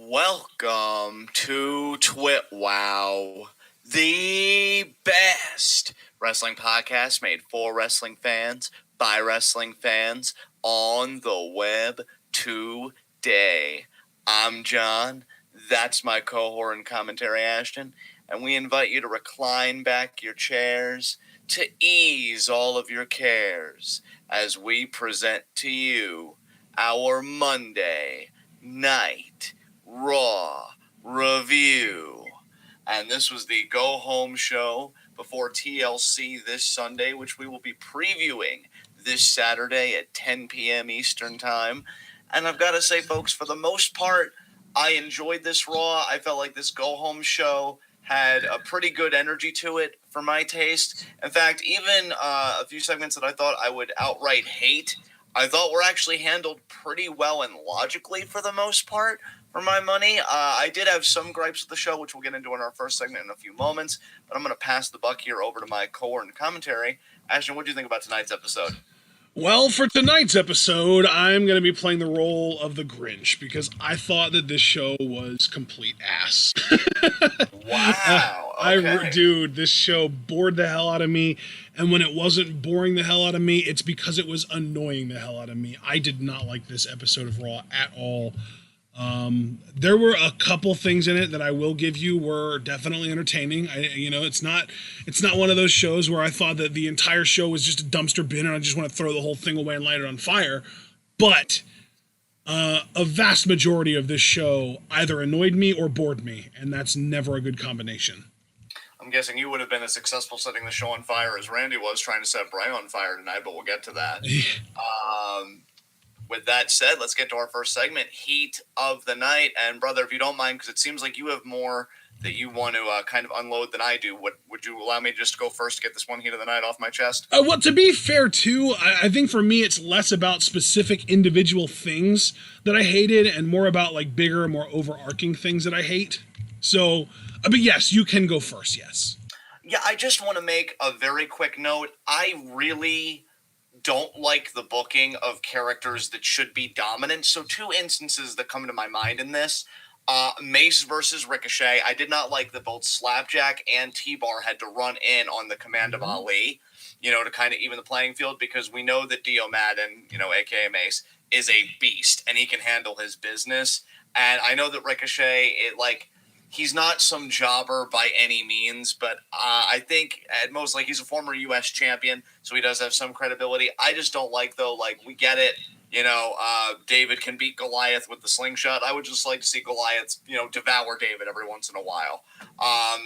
Welcome to TWitWoW, the best wrestling podcast made for wrestling fans, by wrestling fans, on the web today. I'm John, that's my cohort and commentary Ashton, and we invite you to recline back your chairs to ease all of your cares as we present to you our Monday Night Raw review. And this was the go-home show before TLC this Sunday, which we will be previewing this Saturday at 10 p.m. Eastern Time. And I've got to say, folks, for the most part, I enjoyed this Raw. I felt like this go-home show had a pretty good energy to it for my taste. In fact, even a few segments that I thought I would outright hate, I thought were actually handled pretty well and logically for the most part. For my money, I did have some gripes with the show, which we'll get into in our first segment in a few moments. But I'm going to pass the buck here over to my cohort and commentary. Ashton, what do you think about tonight's episode? Well, for tonight's episode, I'm going to be playing the role of the Grinch because I thought that this show was complete ass. Wow. Okay. Dude, this show bored the hell out of me. And when it wasn't boring the hell out of me, it's because it was annoying the hell out of me. I did not like this episode of Raw at all. There were a couple things in it that I will give you were definitely entertaining. It's not one of those shows where I thought that the entire show was just a dumpster bin and I just want to throw the whole thing away and light it on fire. But a vast majority of this show either annoyed me or bored me, and that's never a good combination. I'm guessing you would have been as successful setting the show on fire as Randy was trying to set Bray on fire tonight, but we'll get to that. With that said, let's get to our first segment, Heat of the Night. And, brother, if you don't mind, because it seems like you have more that you want to kind of unload than I do, would you allow me to just go first to get this one Heat of the Night off my chest? Well, to be fair, too, I think for me it's less about specific individual things that I hated and more about, like, bigger, more overarching things that I hate. So, but yes, you can go first, yes. Yeah, I just want to make a very quick note. I really don't like the booking of characters that should be dominant. So two instances that come to my mind in this, Mace versus Ricochet. I did not like that both Slapjack and T-Bar had to run in on the command of Ali, to kind of even the playing field, because we know that Dio Madden, aka Mace, is a beast and he can handle his business. And I know that Ricochet, he's not some jobber by any means, but I think at most, he's a former U.S. champion, so he does have some credibility. I just don't like, though, we get it, David can beat Goliath with the slingshot. I would just like to see Goliath, devour David every once in a while.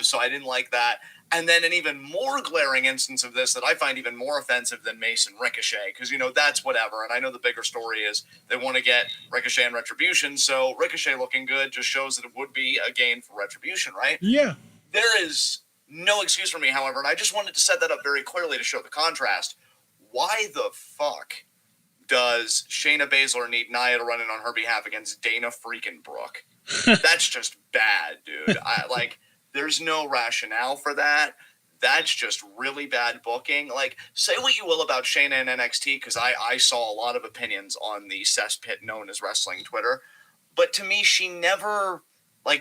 So I didn't like that. And then an even more glaring instance of this that I find even more offensive than Mace and Ricochet, because, that's whatever. And I know the bigger story is they want to get Ricochet and Retribution, so Ricochet looking good just shows that it would be a gain for Retribution, right? Yeah. There is no excuse for me, however, and I just wanted to set that up very clearly to show the contrast. Why the fuck does Shayna Baszler need Nia to run in on her behalf against Dana freaking Brooke? That's just bad, dude. There's no rationale for that. That's just really bad booking. Say what you will about Shayna and NXT, because I saw a lot of opinions on the cesspit known as wrestling Twitter. But to me, she never,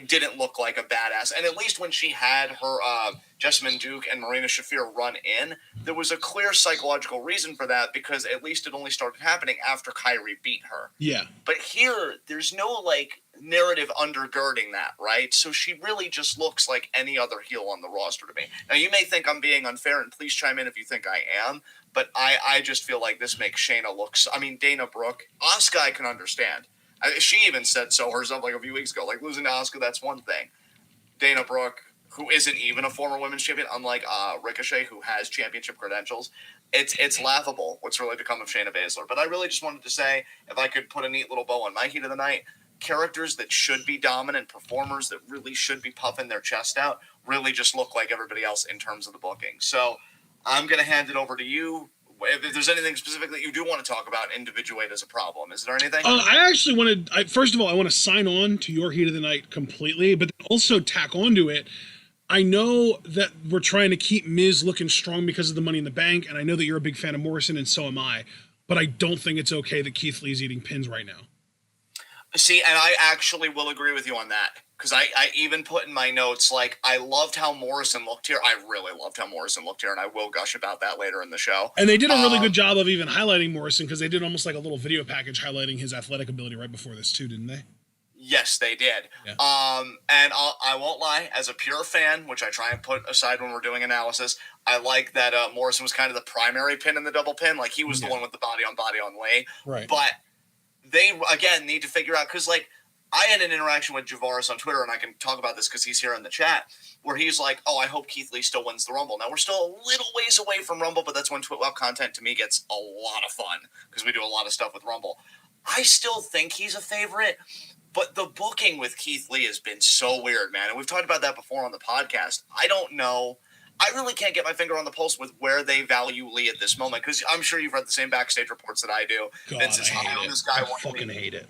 didn't look like a badass. And at least when she had her Jessamine Duke and Marina Shafir run in, there was a clear psychological reason for that, because at least it only started happening after Kyrie beat her. Yeah. But here, there's no, narrative undergirding that, right? So she really just looks like any other heel on the roster to me. Now, you may think I'm being unfair, and please chime in if you think I am, but I just feel like this makes Shayna look... Dana Brooke, Asuka I can understand. She even said so herself a few weeks ago. Losing to Asuka, that's one thing. Dana Brooke, who isn't even a former women's champion, unlike Ricochet, who has championship credentials, it's laughable what's really become of Shayna Baszler. But I really just wanted to say, if I could put a neat little bow on my Heat of the Night, characters that should be dominant, performers that really should be puffing their chest out, really just look like everybody else in terms of the booking. So I'm going to hand it over to you. If there's anything specific that you do want to talk about, individuate as a problem. Is there anything? I actually first of all, I want to sign on to your Heat of the Night completely, but also tack onto it. I know that we're trying to keep Miz looking strong because of the Money in the Bank, and I know that you're a big fan of Morrison, and so am I, but I don't think it's okay that Keith Lee's eating pins right now. See, and I actually will agree with you on that. Because I even put in my notes, like, I loved how Morrison looked here. I really loved how Morrison looked here, and I will gush about that later in the show. And they did a really good job of even highlighting Morrison, because they did almost like a little video package highlighting his athletic ability right before this too, didn't they? Yes, they did. Yeah. And I won't lie, as a pure fan, which I try and put aside when we're doing analysis, I like that Morrison was kind of the primary pin in the double pin. Like, he was the one with the body on Lee. Right. But they, again, need to figure out, because, like, I had an interaction with Javaris on Twitter, and I can talk about this because he's here in the chat, where he's like, oh, I hope Keith Lee still wins the Rumble. Now, we're still a little ways away from Rumble, but that's when TWitWoW content, to me, gets a lot of fun, because we do a lot of stuff with Rumble. I still think he's a favorite, but the booking with Keith Lee has been so weird, man. And we've talked about that before on the podcast. I don't know. I really can't get my finger on the pulse with where they value Lee at this moment, because I'm sure you've read the same backstage reports that I do. God, Vince is high on this guy. I fucking hate it.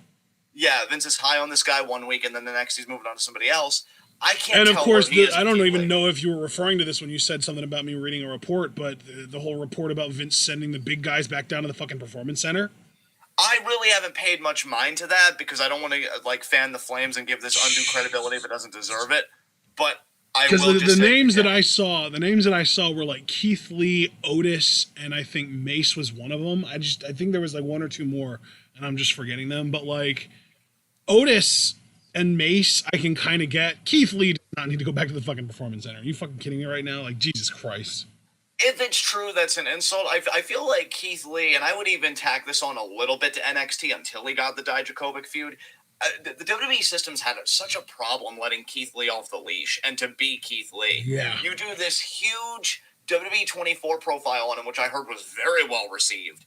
Yeah, Vince is high on this guy one week, and then the next he's moving on to somebody else. I can't. And of tell course, I don't even know if you were referring to this when you said something about me reading a report, but the whole report about Vince sending the big guys back down to the fucking performance center. I really haven't paid much mind to that, because I don't want to like fan the flames and give this undue credibility if it doesn't deserve it. But I will just the say, names that I saw were like Keith Lee, Otis, and I think Mace was one of them. I think there was like one or two more, and I'm just forgetting them. But like Otis and Mace, I can kind of get. Keith Lee does not need to go back to the fucking performance center. Are you fucking kidding me right now? Like, Jesus Christ. If it's true, that's an insult. I feel like Keith Lee, and I would even tack this on a little bit to NXT until he got the Dijakovic feud. The WWE systems had such a problem letting Keith Lee off the leash, and to be Keith Lee. Yeah. You do this huge WWE 24 profile on him, which I heard was very well received.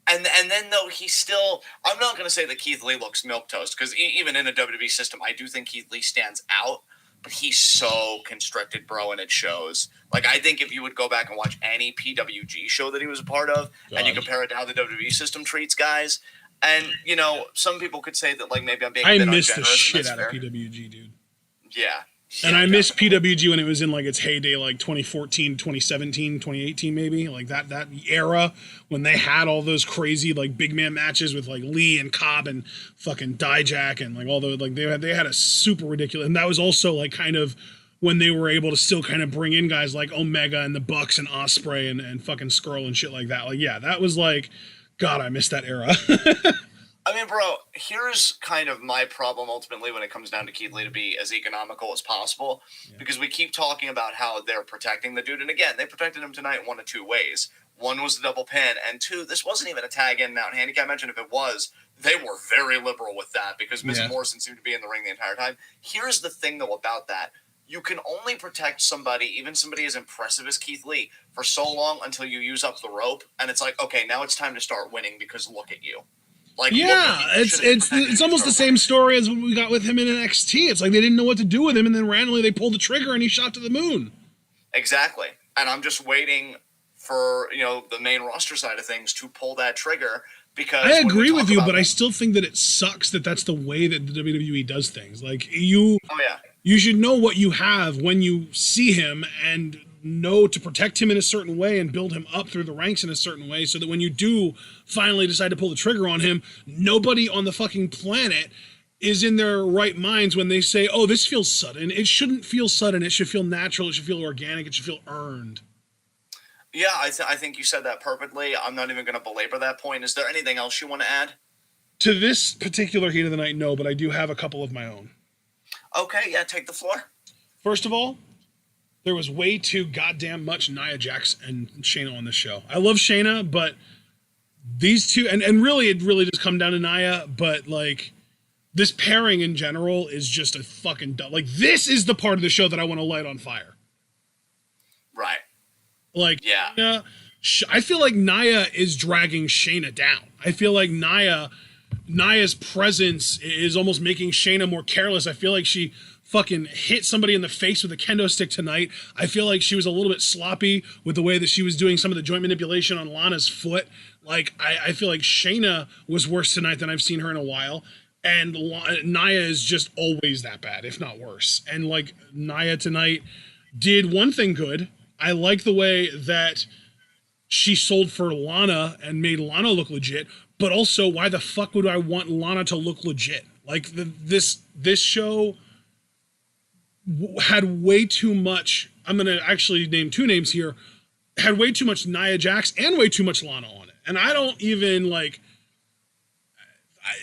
And then, though, he's still... I'm not going to say that Keith Lee looks milquetoast, because even in a WWE system, I do think Keith Lee stands out, but he's so constricted, bro, and it shows. Like, I think if you would go back and watch any PWG show that he was a part of, and you compare it to how the WWE system treats guys, and, you know, some people could say that, like, maybe I'm being a bit ungenerous. I miss the shit out of PWG, dude. Yeah. And I miss PWG when it was in like its heyday, like 2014, 2017, 2018, maybe like that era when they had all those crazy like big man matches with like Lee and Cobb and fucking Dijak and like all those, like they had a super ridiculous, and that was also like kind of when they were able to still kind of bring in guys like Omega and the Bucks and Ospreay and fucking Skrull and shit like that. Like, yeah, that was like, God, I miss that era. I mean, bro, here's kind of my problem ultimately when it comes down to Keith Lee to be as economical as possible, because we keep talking about how they're protecting the dude. And again, they protected him tonight in one of two ways. One was the double pin, and two, this wasn't even a tag in and out handicap match. And if it was, they were very liberal with that, because Miz Morrison seemed to be in the ring the entire time. Here's the thing, though, about that. You can only protect somebody, even somebody as impressive as Keith Lee, for so long until you use up the rope. And it's like, okay, now it's time to start winning, because look at you. Like, yeah, it's almost the same story as what we got with him in NXT. It's like they didn't know what to do with him, and then randomly they pulled the trigger and he shot to the moon. Exactly. And I'm just waiting for, you know, the main roster side of things to pull that trigger, because I agree with you, but I still think that it sucks that that's the way that the WWE does things. Like, you should know what you have when you see him and know to protect him in a certain way and build him up through the ranks in a certain way, so that when you do finally decide to pull the trigger on him, nobody on the fucking planet is in their right minds when they say, oh, this feels sudden. It shouldn't feel sudden. It should feel natural. It should feel organic. It should feel earned. Yeah, I think you said that perfectly. I'm not even going to belabor that point. Is there anything else you want to add? To this particular Heat of the Night, no, but I do have a couple of my own. Okay, yeah, take the floor. First of all, there was way too goddamn much Nia Jax and Shayna on this show. I love Shayna, but these two, and really, it really does come down to Nia, but like, this pairing in general is just a fucking dumb. Like, this is the part of the show that I want to light on fire. Right. Like, yeah. I feel like Nia is dragging Shayna down. I feel like Nia's presence is almost making Shayna more careless. I feel like she fucking hit somebody in the face with a kendo stick tonight. I feel like she was a little bit sloppy with the way that she was doing some of the joint manipulation on Lana's foot. Like, I feel like Shayna was worse tonight than I've seen her in a while. And Nia is just always that bad, if not worse. And like, Nia tonight did one thing good. I like the way that she sold for Lana and made Lana look legit. but also why the fuck would I want Lana to look legit? Like this show had way too much. I'm gonna actually name two names here. Had way too much Nia Jax and way too much Lana on it, and I don't even like.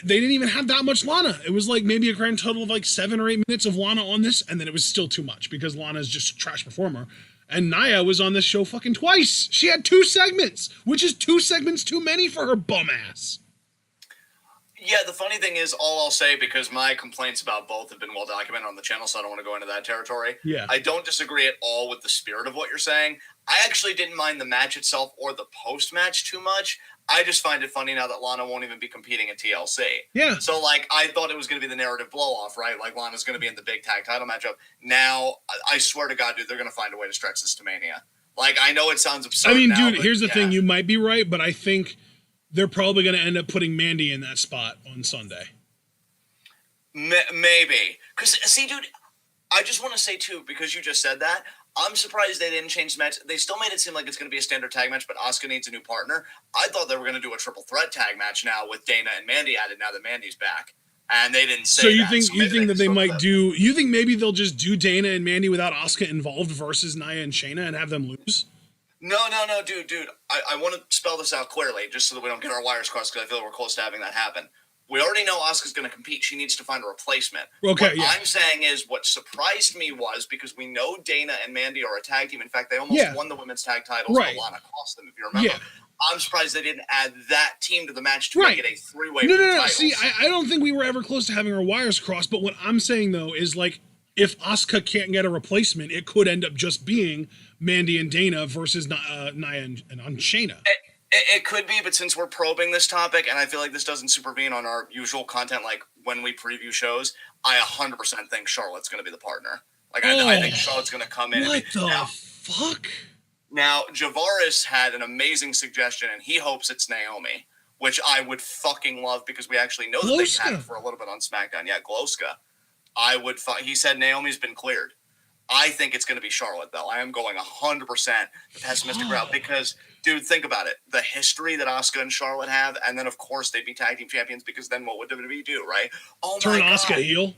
They didn't even have that much Lana. It was like maybe a grand total of like 7 or 8 minutes of Lana on this, and then it was still too much because Lana is just a trash performer. And Nia was on this show fucking twice. She had 2 segments, which is 2 segments too many for her bum ass. Yeah, the funny thing is, all I'll say, because my complaints about both have been well documented on the channel, so I don't want to go into that territory. Yeah. I don't disagree at all with the spirit of what you're saying. I actually didn't mind the match itself or the post-match too much. I just find it funny now that Lana won't even be competing at TLC. Yeah. So, like, I thought it was going to be the narrative blow-off, right? Like, Lana's going to be in the big tag title matchup. Now, I swear to God, dude, they're going to find a way to stretch this to Mania. Like, I know it sounds absurd. I mean, now, dude, here's the thing. You might be right, but I think they're probably going to end up putting Mandy in that spot on Sunday. Maybe. Because, see, dude, I just want to say, too, because you just said that, I'm surprised they didn't change the match. They still made it seem like it's going to be a standard tag match, but Oscar needs a new partner. I thought they were going to do a triple threat tag match now with Dana and Mandy added now that Mandy's back. And they didn't say that. So you think that they might do... You think maybe they'll just do Dana and Mandy without Oscar involved versus Nia and Shayna and have them lose? No, dude. I want to spell this out clearly just so that we don't get our wires crossed because I feel we're close to having that happen. We already know Asuka's going to compete. She needs to find a replacement. Okay, what I'm saying is what surprised me was because we know Dana and Mandy are a tag team. In fact, they almost won the women's tag titles. Right. Lana cost them, if you remember. Yeah. I'm surprised they didn't add that team to the match to make it a 3-way No. See, I don't think we were ever close to having our wires crossed, but what I'm saying, though, is like if Asuka can't get a replacement, it could end up just being Mandy and Dana versus Nia and Shayna. It could be, but since we're probing this topic, and I feel like this doesn't supervene on our usual content, like when we preview shows, I 100% think Charlotte's going to be the partner. Like, I think Charlotte's going to come in. What the fuck? Now, Javaris had an amazing suggestion, and he hopes it's Naomi, which I would fucking love because we actually know that they had it for a little bit on SmackDown. Yeah, Gloska. He said Naomi's been cleared. I think it's going to be Charlotte, though. I am going 100% the pessimistic route because, dude, think about it. The history that Asuka and Charlotte have, and then, of course, they'd be tag team champions because then what would WWE do, right? Oh, my God. Turn Asuka heel?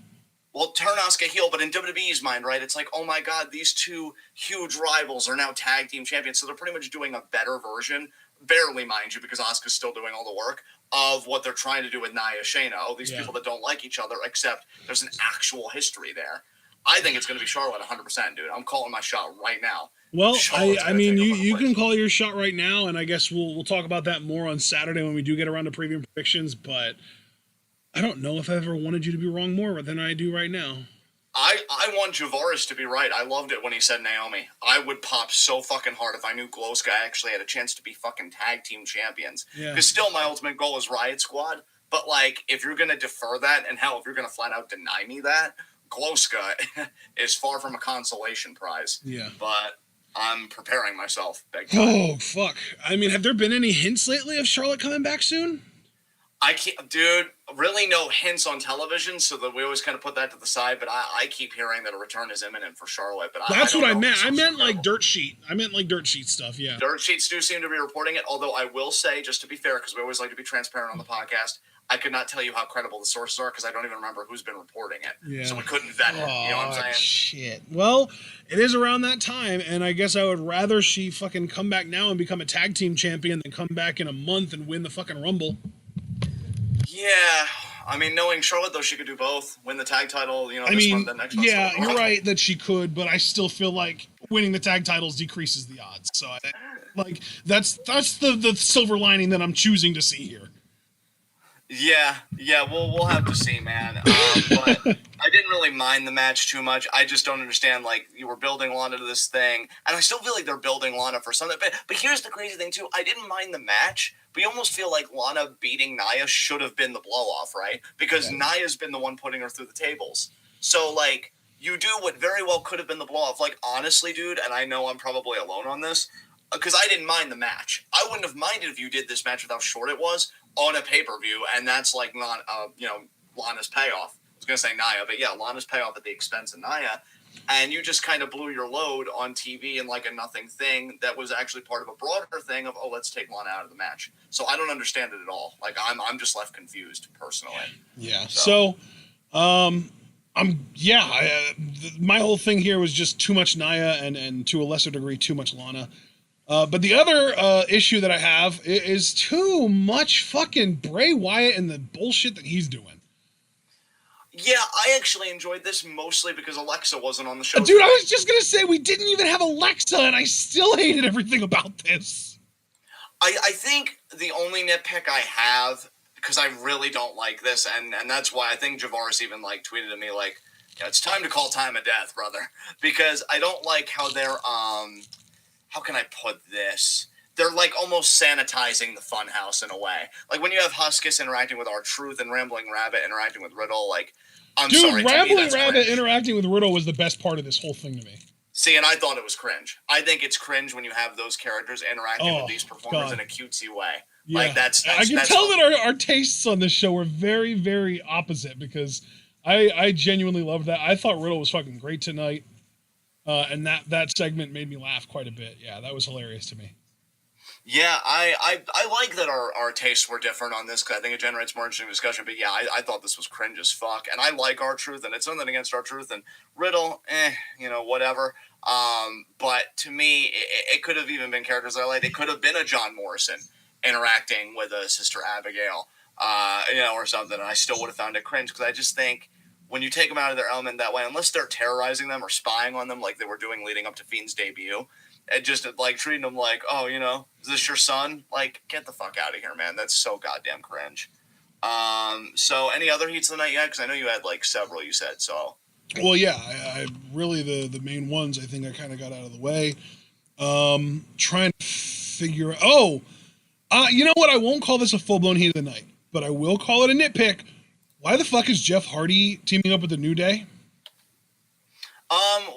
Well, turn Asuka heel, but in WWE's mind, right, it's like, oh, my God, these two huge rivals are now tag team champions, so they're pretty much doing a better version, barely, mind you, because Asuka's still doing all the work, of what they're trying to do with Nia Shayna. Oh, these people that don't like each other, except there's an actual history there. I think it's going to be Charlotte 100%, dude. I'm calling my shot right now. Well, I mean, you can call your shot right now, and I guess we'll talk about that more on Saturday when we do get around to preview predictions, but I don't know if I ever wanted you to be wrong more than I do right now. I want Javaris to be right. I loved it when he said Naomi. I would pop so fucking hard if I knew Gloska actually had a chance to be fucking tag team champions. Because still my ultimate goal is Riot Squad, but like, if you're going to defer that, and hell, if you're going to flat out deny me that, Gloska is far from a consolation prize. Yeah. But I'm preparing myself. Big time. Oh, fuck. I mean, have there been any hints lately of Charlotte coming back soon? I can't, dude, really no hints on television, so that we always kind of put that to the side, but I keep hearing that a return is imminent for Charlotte. But that's what I meant. I meant like dirt sheet. I meant like dirt sheet stuff, yeah. Dirt sheets do seem to be reporting it, although I will say, just to be fair, because we always like to be transparent on the podcast, I could not tell you how credible the sources are because I don't even remember who's been reporting it. Yeah. So we couldn't vet it. You know what I'm saying? Shit. Well, it is around that time, and I guess I would rather she fucking come back now and become a tag team champion than come back in a month and win the fucking Rumble. Yeah. I mean, knowing Charlotte, though, she could do both. Win the tag title, this month, the next month. Yeah, you're right that she could, but I still feel like winning the tag titles decreases the odds. So, that's the silver lining that I'm choosing to see here. Yeah, we'll have to see, man. But I didn't really mind the match too much. I just don't understand, like, you were building Lana to this thing, and I still feel like they're building Lana for something. But here's the crazy thing, too. I didn't mind the match, but you almost feel like Lana beating Nia should have been the blow-off, right? Because Nia's been the one putting her through the tables. So, like, you do what very well could have been the blow-off. Like, honestly, dude, and I know I'm probably alone on this, because I didn't mind the match. I wouldn't have minded if you did this match with how short it was on a pay-per-view, and that's like not, Lana's payoff. I was going to say Nia, but yeah, Lana's payoff at the expense of Nia. And you just kind of blew your load on TV in like a nothing thing that was actually part of a broader thing of, oh, let's take Lana out of the match. So I don't understand it at all. Like I'm just left confused personally. Yeah. So my whole thing here was just too much Nia and to a lesser degree too much Lana. But the other issue that I have is too much fucking Bray Wyatt and the bullshit that he's doing. Yeah, I actually enjoyed this mostly because Alexa wasn't on the show. Dude, I was just going to say, we didn't even have Alexa, and I still hated everything about this. I think the only nitpick I have, because I really don't like this, and that's why I think Javaris even, like, tweeted at me, like, it's time to call time of death, brother. Because I don't like how they're, how can I put this? They're, like, almost sanitizing the funhouse in a way. Like, when you have Huskus interacting with R-Truth and Rambling Rabbit interacting with Riddle, like, I'm sorry. Rambling Rabbit interacting with Riddle was the best part of this whole thing to me. See, and I thought it was cringe. I think it's cringe when you have those characters interacting with these performers in a cutesy way. Yeah. Like, that's I can tell that our tastes on this show were very, very opposite because I genuinely loved that. I thought Riddle was fucking great tonight. And that segment made me laugh quite a bit. Yeah, that was hilarious to me. Yeah, I like that our tastes were different on this because I think it generates more interesting discussion. But yeah, I thought this was cringe as fuck. And I like R-Truth, and it's nothing against R-Truth. And Riddle, whatever. But to me, it could have even been characters I liked. It could have been a John Morrison interacting with a Sister Abigail, or something. And I still would have found it cringe because I just think when you take them out of their element that way, unless they're terrorizing them or spying on them like they were doing leading up to Fiend's debut, and just like treating them like, oh, is this your son? Like, get the fuck out of here, man. That's so goddamn cringe. So any other heats of the night yet? Because I know you had like several you said, so. Well, yeah, I really the main ones I think I kind of got out of the way. Trying to figure you know what? I won't call this a full-blown heat of the night, but I will call it a nitpick. Why the fuck is Jeff Hardy teaming up with the New Day?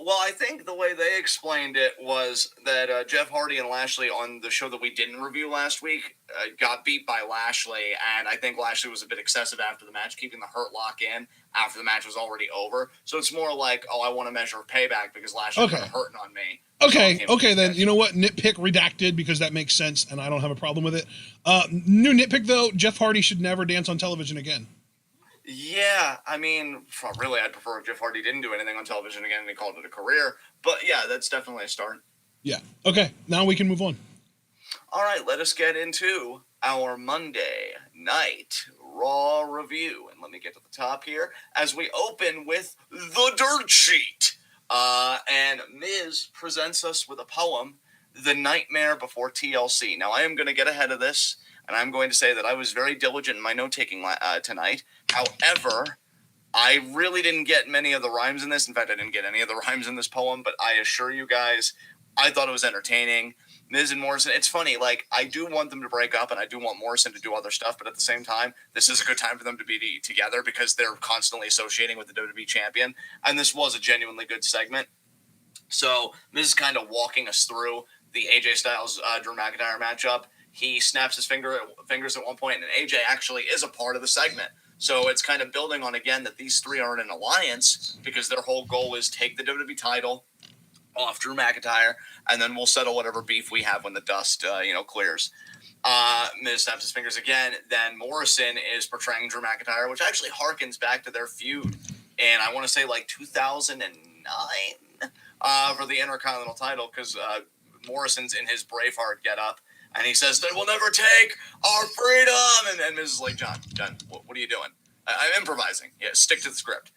Well, I think the way they explained it was that Jeff Hardy and Lashley on the show that we didn't review last week got beat by Lashley, and I think Lashley was a bit excessive after the match, keeping the hurt lock in after the match was already over. So it's more like, I want to measure payback because Lashley's been hurting on me. Okay, then you know what? Nitpick redacted because that makes sense, and I don't have a problem with it. New nitpick though: Jeff Hardy should never dance on television again. Yeah, I mean, really, I'd prefer if Jeff Hardy didn't do anything on television again and he called it a career. But yeah, that's definitely a start. Yeah. Okay, now we can move on. All right, let us get into our Monday Night Raw review. And let me get to the top here as we open with the dirt sheet. And Miz presents us with a poem, The Nightmare Before TLC. Now, I am going to get ahead of this. And I'm going to say that I was very diligent in my note-taking tonight. However, I really didn't get many of the rhymes in this. In fact, I didn't get any of the rhymes in this poem. But I assure you guys, I thought it was entertaining. Miz and Morrison, it's funny. Like, I do want them to break up, and I do want Morrison to do other stuff. But at the same time, this is a good time for them to be together because they're constantly associating with the WWE champion. And this was a genuinely good segment. So Miz is kind of walking us through the AJ Styles Drew McIntyre matchup. He snaps his fingers at one point, and AJ actually is a part of the segment. So it's kind of building on, again, that these three are in an alliance because their whole goal is take the WWE title off Drew McIntyre, and then we'll settle whatever beef we have when the dust, clears. Miz snaps his fingers again. Then Morrison is portraying Drew McIntyre, which actually harkens back to their feud. And I want to say like 2009 for the Intercontinental title because Morrison's in his Braveheart getup. And he says, they will never take our freedom. And Miz is like, John, what are you doing? I'm improvising. Yeah, stick to the script.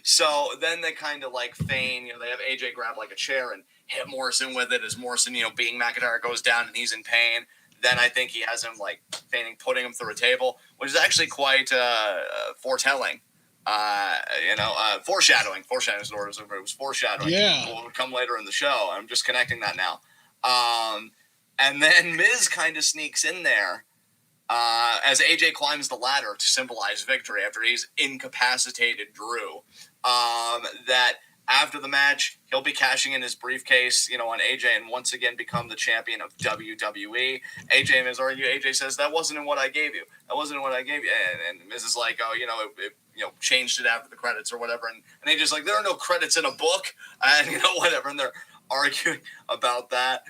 So then they kind of like feign, they have AJ grab like a chair and hit Morrison with it as Morrison, being McIntyre goes down and he's in pain. Then I think he has him like feigning, putting him through a table, which is actually quite foretelling. Foreshadowing. Foreshadowing is the word. It was foreshadowing. Yeah. What would come later in the show. I'm just connecting that now. And then Miz kind of sneaks in there as AJ climbs the ladder to symbolize victory after he's incapacitated Drew. That After the match, he'll be cashing in his briefcase, on AJ and once again become the champion of WWE. AJ and Miz argue. AJ says, that wasn't what I gave you. That wasn't what I gave you. And Miz is like, oh, it changed it after the credits or whatever. And AJ's like, there are no credits in a book. And, whatever. And they're arguing about that.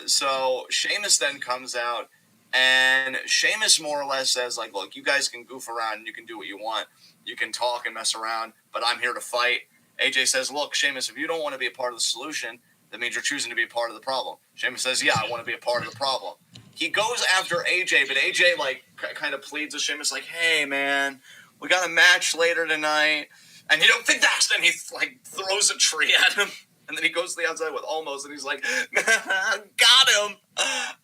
So Sheamus then comes out. And Sheamus more or less says, like, look, you guys can goof around and you can do what you want. You can talk and mess around, but I'm here to fight. AJ says, look, Sheamus, if you don't want to be a part of the solution, that means you're choosing to be a part of the problem. Sheamus says, yeah, I want to be a part of the problem. He goes after AJ, but AJ, kind of pleads with Sheamus, like, hey, man, we got a match later tonight. And you don't think that's, then he, throws a tree at him. And then he goes to the outside with Almost, and he's like, got him.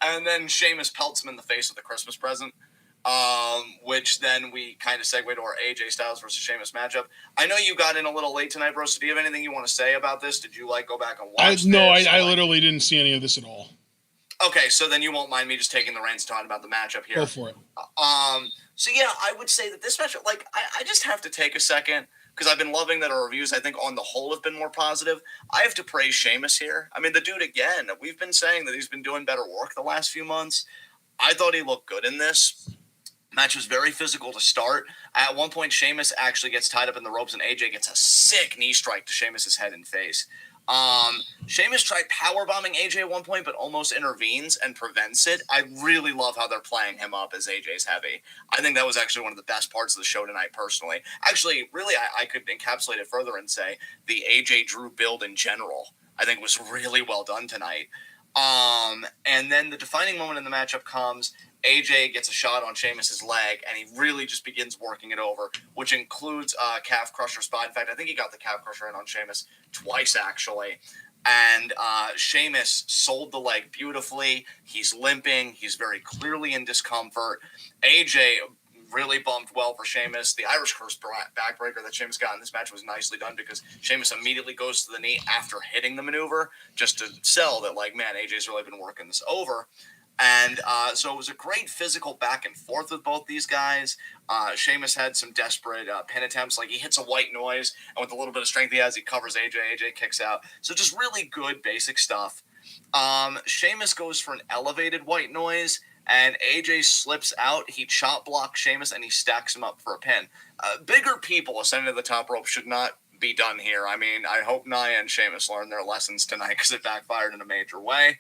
And then Sheamus pelts him in the face with a Christmas present. Which then we kind of segue to our AJ Styles versus Sheamus matchup. I know you got in a little late tonight, bro, so do you have anything you want to say about this? Did you, go back and watch this? I literally didn't see any of this at all. Okay, so then you won't mind me just taking the reins talking about the matchup here. Go for it. So, yeah, I would say that this matchup, I just have to take a second, because I've been loving that our reviews, I think, on the whole have been more positive. I have to praise Sheamus here. I mean, the dude, again, we've been saying that he's been doing better work the last few months. I thought he looked good in this. Match was very physical to start. At one point, Sheamus actually gets tied up in the ropes, and AJ gets a sick knee strike to Sheamus's head and face. Sheamus tried powerbombing AJ at one point, but almost intervenes and prevents it. I really love how they're playing him up as AJ's heavy. I think that was actually one of the best parts of the show tonight, personally. Actually, really, I could encapsulate it further and say the AJ Drew build in general, I think, was really well done tonight. And then the defining moment in the matchup comes. AJ gets a shot on Sheamus's leg, and he really just begins working it over, which includes a calf crusher spot. In fact, I think he got the calf crusher in on Sheamus twice, actually. And Sheamus sold the leg beautifully. He's limping. He's very clearly in discomfort. AJ really bumped well for Sheamus. The Irish Curse backbreaker that Sheamus got in this match was nicely done because Sheamus immediately goes to the knee after hitting the maneuver just to sell that, man, AJ's really been working this over. And so it was a great physical back and forth with both these guys. Sheamus had some desperate pin attempts. He hits a white noise, and with a little bit of strength he has, he covers AJ. AJ kicks out. So just really good basic stuff. Sheamus goes for an elevated white noise, and AJ slips out. He chop blocks Sheamus, and he stacks him up for a pin. Bigger people ascending to the top rope should not be done here. I mean, I hope Nia and Sheamus learned their lessons tonight because it backfired in a major way.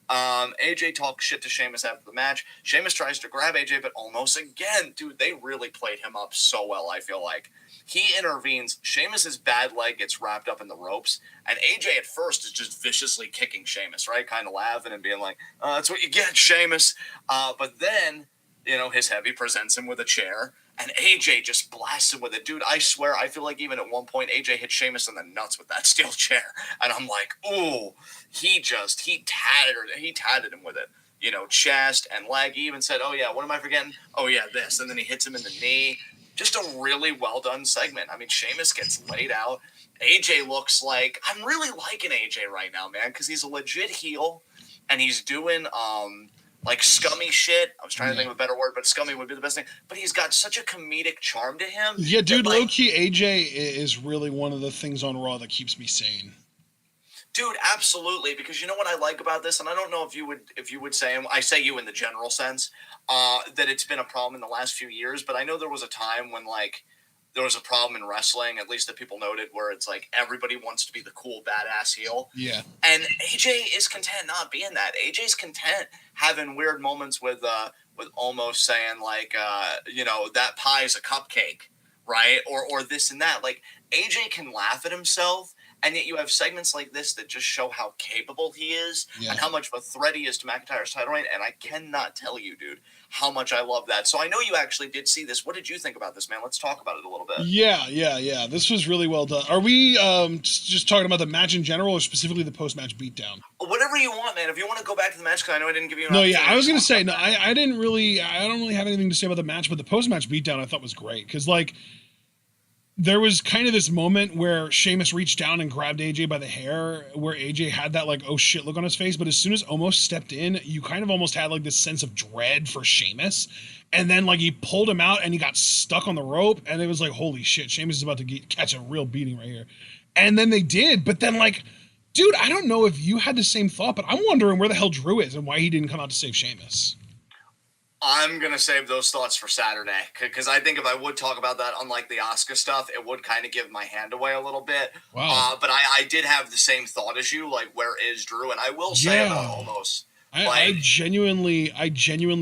AJ talks shit to Sheamus after the match. Sheamus tries to grab AJ, but almost again, dude, they really played him up so well, I feel like. He intervenes. Sheamus's bad leg gets wrapped up in the ropes, and AJ at first is just viciously kicking Sheamus, right? Kind of laughing and being like, that's what you get, Sheamus. But then, his heavy presents him with a chair, and AJ just blasts him with it. Dude, I swear, I feel like even at one point, AJ hit Sheamus in the nuts with that steel chair. And I'm like, ooh, he tatted him with it. Chest and leg. He even said, oh, yeah, what am I forgetting? Oh, yeah, this. And then he hits him in the knee. Just a really well-done segment. I mean, Sheamus gets laid out. AJ looks like... I'm really liking AJ right now, man, because he's a legit heel, and he's doing... scummy shit. I was trying to think of a better word, but scummy would be the best thing. But he's got such a comedic charm to him. Yeah, dude, low-key, AJ is really one of the things on Raw that keeps me sane. Dude, absolutely. Because you know what I like about this, and I don't know if you would say, and I say you in the general sense, that it's been a problem in the last few years. But I know there was a time when there was a problem in wrestling, at least that people noted, where it's everybody wants to be the cool badass heel. Yeah. And AJ is content not being that. AJ's content having weird moments with almost saying that pie is a cupcake, right? Or this and that. AJ can laugh at himself. And yet you have segments like this that just show how capable he is and how much of a threat he is to McIntyre's title reign. And I cannot tell you, dude, how much I love that. So I know you actually did see this. What did you think about this, man? Let's talk about it a little bit. Yeah. This was really well done. Are we just talking about the match in general or specifically the post-match beatdown? Whatever you want, man. If you want to go back to the match, because I know I didn't give you an opportunity. I was going to say, no, I don't really have anything to say about the match, but the post-match beatdown I thought was great. Because, there was kind of this moment where Sheamus reached down and grabbed AJ by the hair, where AJ had that oh shit look on his face. But as soon as Omos stepped in, you kind of almost had this sense of dread for Sheamus. And then he pulled him out and he got stuck on the rope. And it was holy shit, Sheamus is about to catch a real beating right here. And then they did, but then like, dude, I don't know if you had the same thought, but I'm wondering where the hell Drew is and why he didn't come out to save Sheamus. I'm going to save those thoughts for Saturday, because I think if I would talk about that, unlike the Oscar stuff, it would kind of give my hand away a little bit. Wow. But I did have the same thought as you, like, where is Drew? And I will say about almost. I genuinely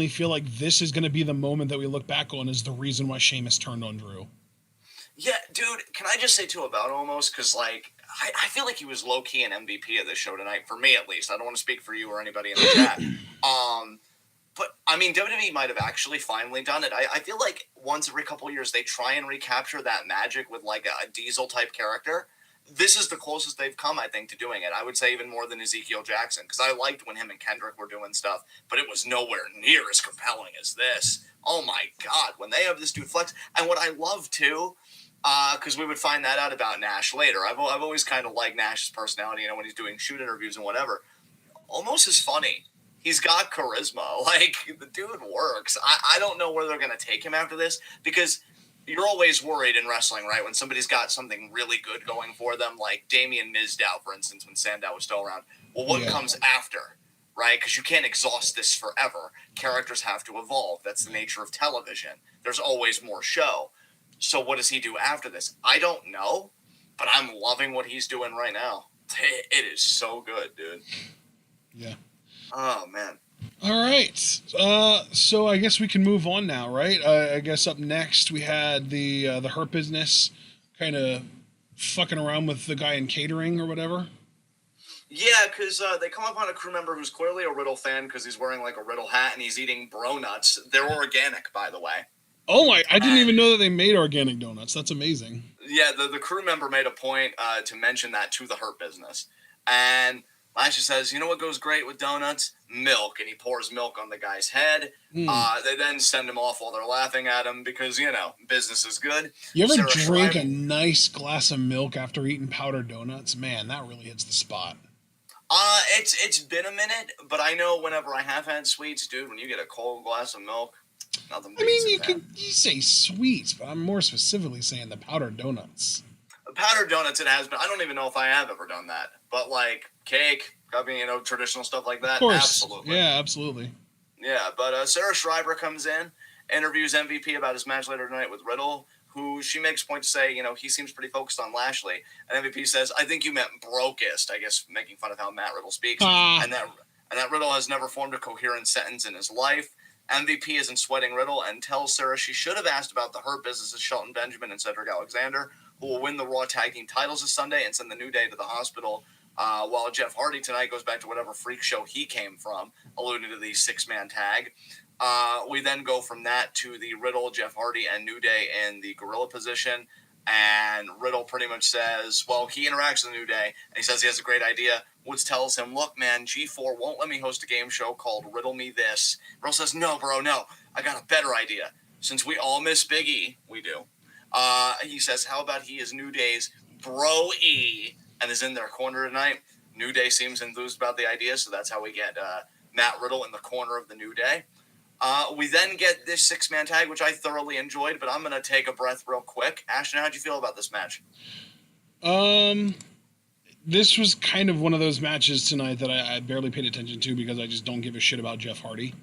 feel like this is going to be the moment that we look back on as the reason why Sheamus turned on Drew. Yeah, dude, can I just say, too, about almost? Because, like, I feel like he was low-key an MVP of this show tonight, for me at least. I don't want to speak for you or anybody in the chat. But, I mean, WWE might have actually finally done it. I feel like once every couple of years they try and recapture that magic with, like, a Diesel-type character. This is the closest they've come, I think, to doing it. I would say even more than Ezekiel Jackson, because I liked when him and Kendrick were doing stuff, but it was nowhere near as compelling as this. Oh, my God, when they have this dude flex. And what I love, too, because we would find that out about Nash later. I've always kind of liked Nash's personality, you know, when he's doing shoot interviews and whatever. Almost as funny. He's got charisma. Like, the dude works. I don't know where they're going to take him after this, because you're always worried in wrestling, right? When somebody's got something really good going for them, like Damien Mizdow, for instance, when Sandow was still around. Well, what comes after, right? Because you can't exhaust this forever. Characters have to evolve. That's the nature of television. There's always more show. So what does he do after this? I don't know, but I'm loving what he's doing right now. It is so good, dude. Yeah. Oh, man. All right. So I guess we can move on now, right? I guess up next we had the Hurt Business kind of fucking around with the guy in catering or whatever. Yeah, because they come up on a crew member who's clearly a Riddle fan because he's wearing like a Riddle hat and he's eating bro nuts. They're organic, by the way. Oh my! I didn't even know that they made organic donuts. That's amazing. Yeah, the crew member made a point to mention that to the Hurt Business. And Lashley says, you know what goes great with donuts? Milk. And he pours milk on the guy's head. They then send him off while they're laughing at him because, you know, business is good. You ever drink a nice glass of milk after eating powdered donuts? Man, that really hits the spot. It's been a minute, but I know whenever I have had sweets, dude, when you get a cold glass of milk, nothing beats it. You say sweets, but I'm more specifically saying the powdered donuts. Powdered donuts it has been. I don't even know if I have ever done that. But like cake, you know, traditional stuff like that. Of course. Absolutely. Yeah, absolutely. Yeah, but Sarah Schreiber comes in, interviews MVP about his match later tonight with Riddle, who she makes point to say, you know, he seems pretty focused on Lashley. And MVP says, I think you meant brokest, I guess making fun of how Matt Riddle speaks. And that Riddle has never formed a coherent sentence in his life. MVP isn't sweating Riddle and tells Sarah she should have asked about the Hurt Business's Shelton Benjamin and Cedric Alexander, who will win the Raw Tag Team titles this Sunday and send the New Day to the hospital, while Jeff Hardy tonight goes back to whatever freak show he came from, alluding to the six-man tag. We then go from that to the Riddle, Jeff Hardy, and New Day in the gorilla position. And Riddle pretty much says, well, he interacts with the New Day, and he says he has a great idea. Woods tells him, look, man, G4 won't let me host a game show called Riddle Me This. Riddle says, no, bro, no. I got a better idea. Since we all miss Big E, we do. He says, how about he is New Day's Bro E and is in their corner tonight? New Day seems enthused about the idea, so that's how we get Matt Riddle in the corner of the New Day. We then get this six-man tag, which I thoroughly enjoyed, but I'm going to take a breath real quick. Ashton, how'd you feel about this match? This was kind of one of those matches tonight that I barely paid attention to because I just don't give a shit about Jeff Hardy.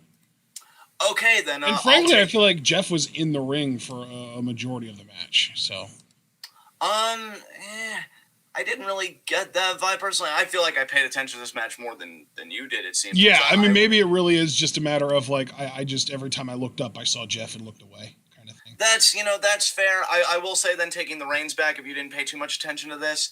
Okay, then. And frankly, I feel like Jeff was in the ring for a majority of the match, so. I didn't really get that vibe personally. I feel like I paid attention to this match more than you did, it seems. Yeah, I mean, maybe it really is just a matter of, like, I just, every time I looked up, I saw Jeff and looked away, kind of thing. That's fair. I will say then, taking the reins back, if you didn't pay too much attention to this,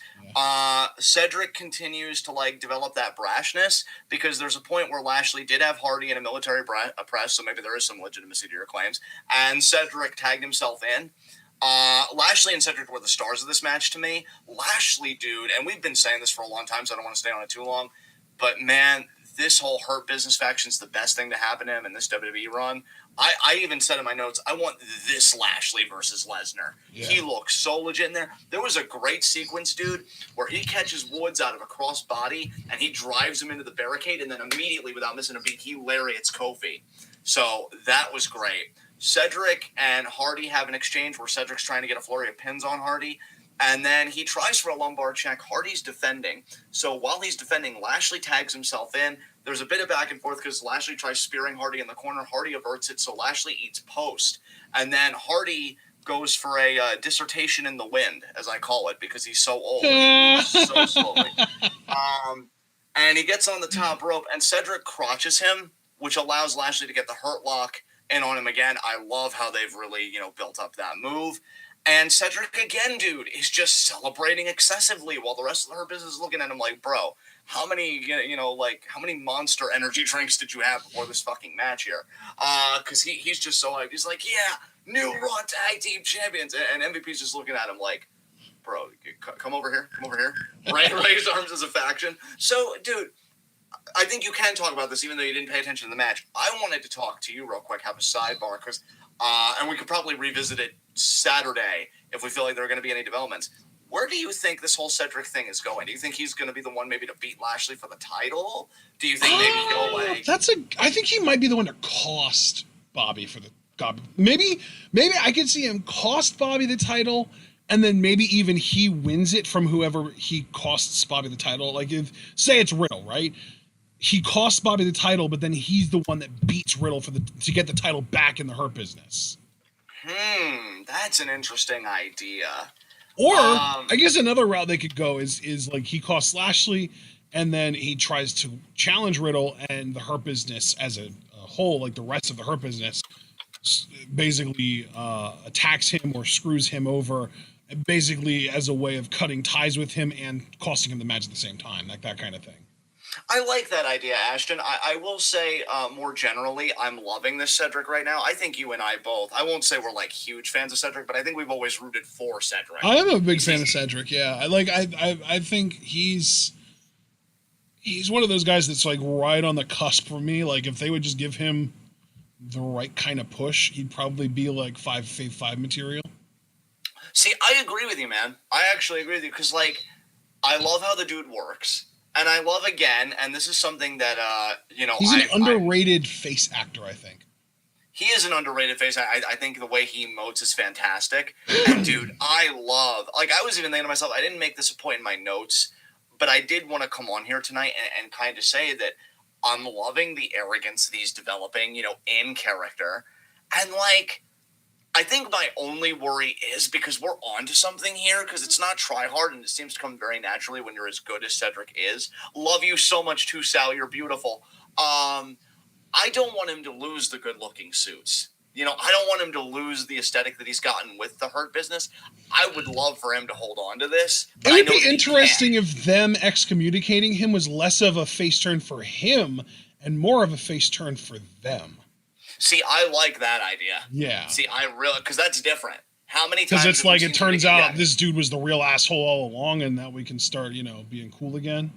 Cedric continues to, like, develop that brashness, because there's a point where Lashley did have Hardy in a military press, so maybe there is some legitimacy to your claims, and Cedric tagged himself in. Lashley and Cedric were the stars of this match to me. Lashley, dude, and we've been saying this for a long time, so I don't want to stay on it too long, but man, this whole Hurt Business faction's the best thing to happen to him in this WWE run. I even said in my notes, I want this Lashley versus Lesnar. Yeah. He looks so legit in there. There was a great sequence, dude, where he catches Woods out of a cross body and he drives him into the barricade, and then immediately, without missing a beat, he lariats Kofi. So that was great. Cedric and Hardy have an exchange where Cedric's trying to get a flurry of pins on Hardy. And then he tries for a lumbar check. Hardy's defending. So while he's defending, Lashley tags himself in. There's a bit of back and forth because Lashley tries spearing Hardy in the corner. Hardy averts it, so Lashley eats post. And then Hardy goes for a dissertation in the wind, as I call it, because he's so old. He moves so slowly. And he gets on the top rope, and Cedric crotches him, which allows Lashley to get the hurt lock in on him again. I love how they've really, built up that move. And Cedric again, dude, is just celebrating excessively while the rest of her business is looking at him like, bro, how many monster energy drinks did you have before this fucking match here? Because he's just so hyped. He's like, yeah, new Raw Tag Team Champions. And MVP's just looking at him like, bro, come over here. Right, raise arms as a faction. So, dude, I think you can talk about this even though you didn't pay attention to the match. I wanted to talk to you real quick, have a sidebar, because and we could probably revisit it Saturday if we feel like there are going to be any developments. Where do you think this whole Cedric thing is going? Do you think he's going to be the one maybe to beat Lashley for the title? Do you think maybe he'll like... I think he might be the one to cost Bobby for the... God, maybe I could see him cost Bobby the title, and then maybe even he wins it from whoever he costs Bobby the title. Like, say it's Riddle, right? He costs Bobby the title, but then he's the one that beats Riddle to get the title back in the Hurt Business. That's an interesting idea. Or I guess another route they could go is like he costs Lashley, and then he tries to challenge Riddle, and the Hurt Business as a whole, like the rest of the Hurt Business, basically attacks him or screws him over, basically as a way of cutting ties with him and costing him the match at the same time, like that kind of thing. I like that idea, Ashton. I will say more generally, I'm loving this Cedric right now. I think you and I both, I won't say we're like huge fans of Cedric, but I think we've always rooted for Cedric. I am a big fan of Cedric, yeah. I think he's one of those guys that's like right on the cusp for me. Like if they would just give him the right kind of push, he'd probably be like Fave 5 material. See, I agree with you, man. I actually agree with you because like I love how the dude works. And I love, again, and this is something that, he's an underrated face actor, I think. He is an underrated face. I think the way he emotes is fantastic. And, dude, I love, like, I was even thinking to myself, I didn't make this a point in my notes, but I did want to come on here tonight and kind of say that I'm loving the arrogance that he's developing, in character. And, like, I think my only worry is because we're onto something here, because it's not try hard and it seems to come very naturally when you're as good as Cedric is. Love you so much too, Sal. You're beautiful. I don't want him to lose the good-looking suits. I don't want him to lose the aesthetic that he's gotten with the Hurt Business. I would love for him to hold on to this. It would be interesting if them excommunicating him was less of a face turn for him and more of a face turn for them. See, I like that idea. Yeah. See, I really, because that's different. How many times? Because it's like it turns out this dude was the real asshole all along, and now we can start, being cool again.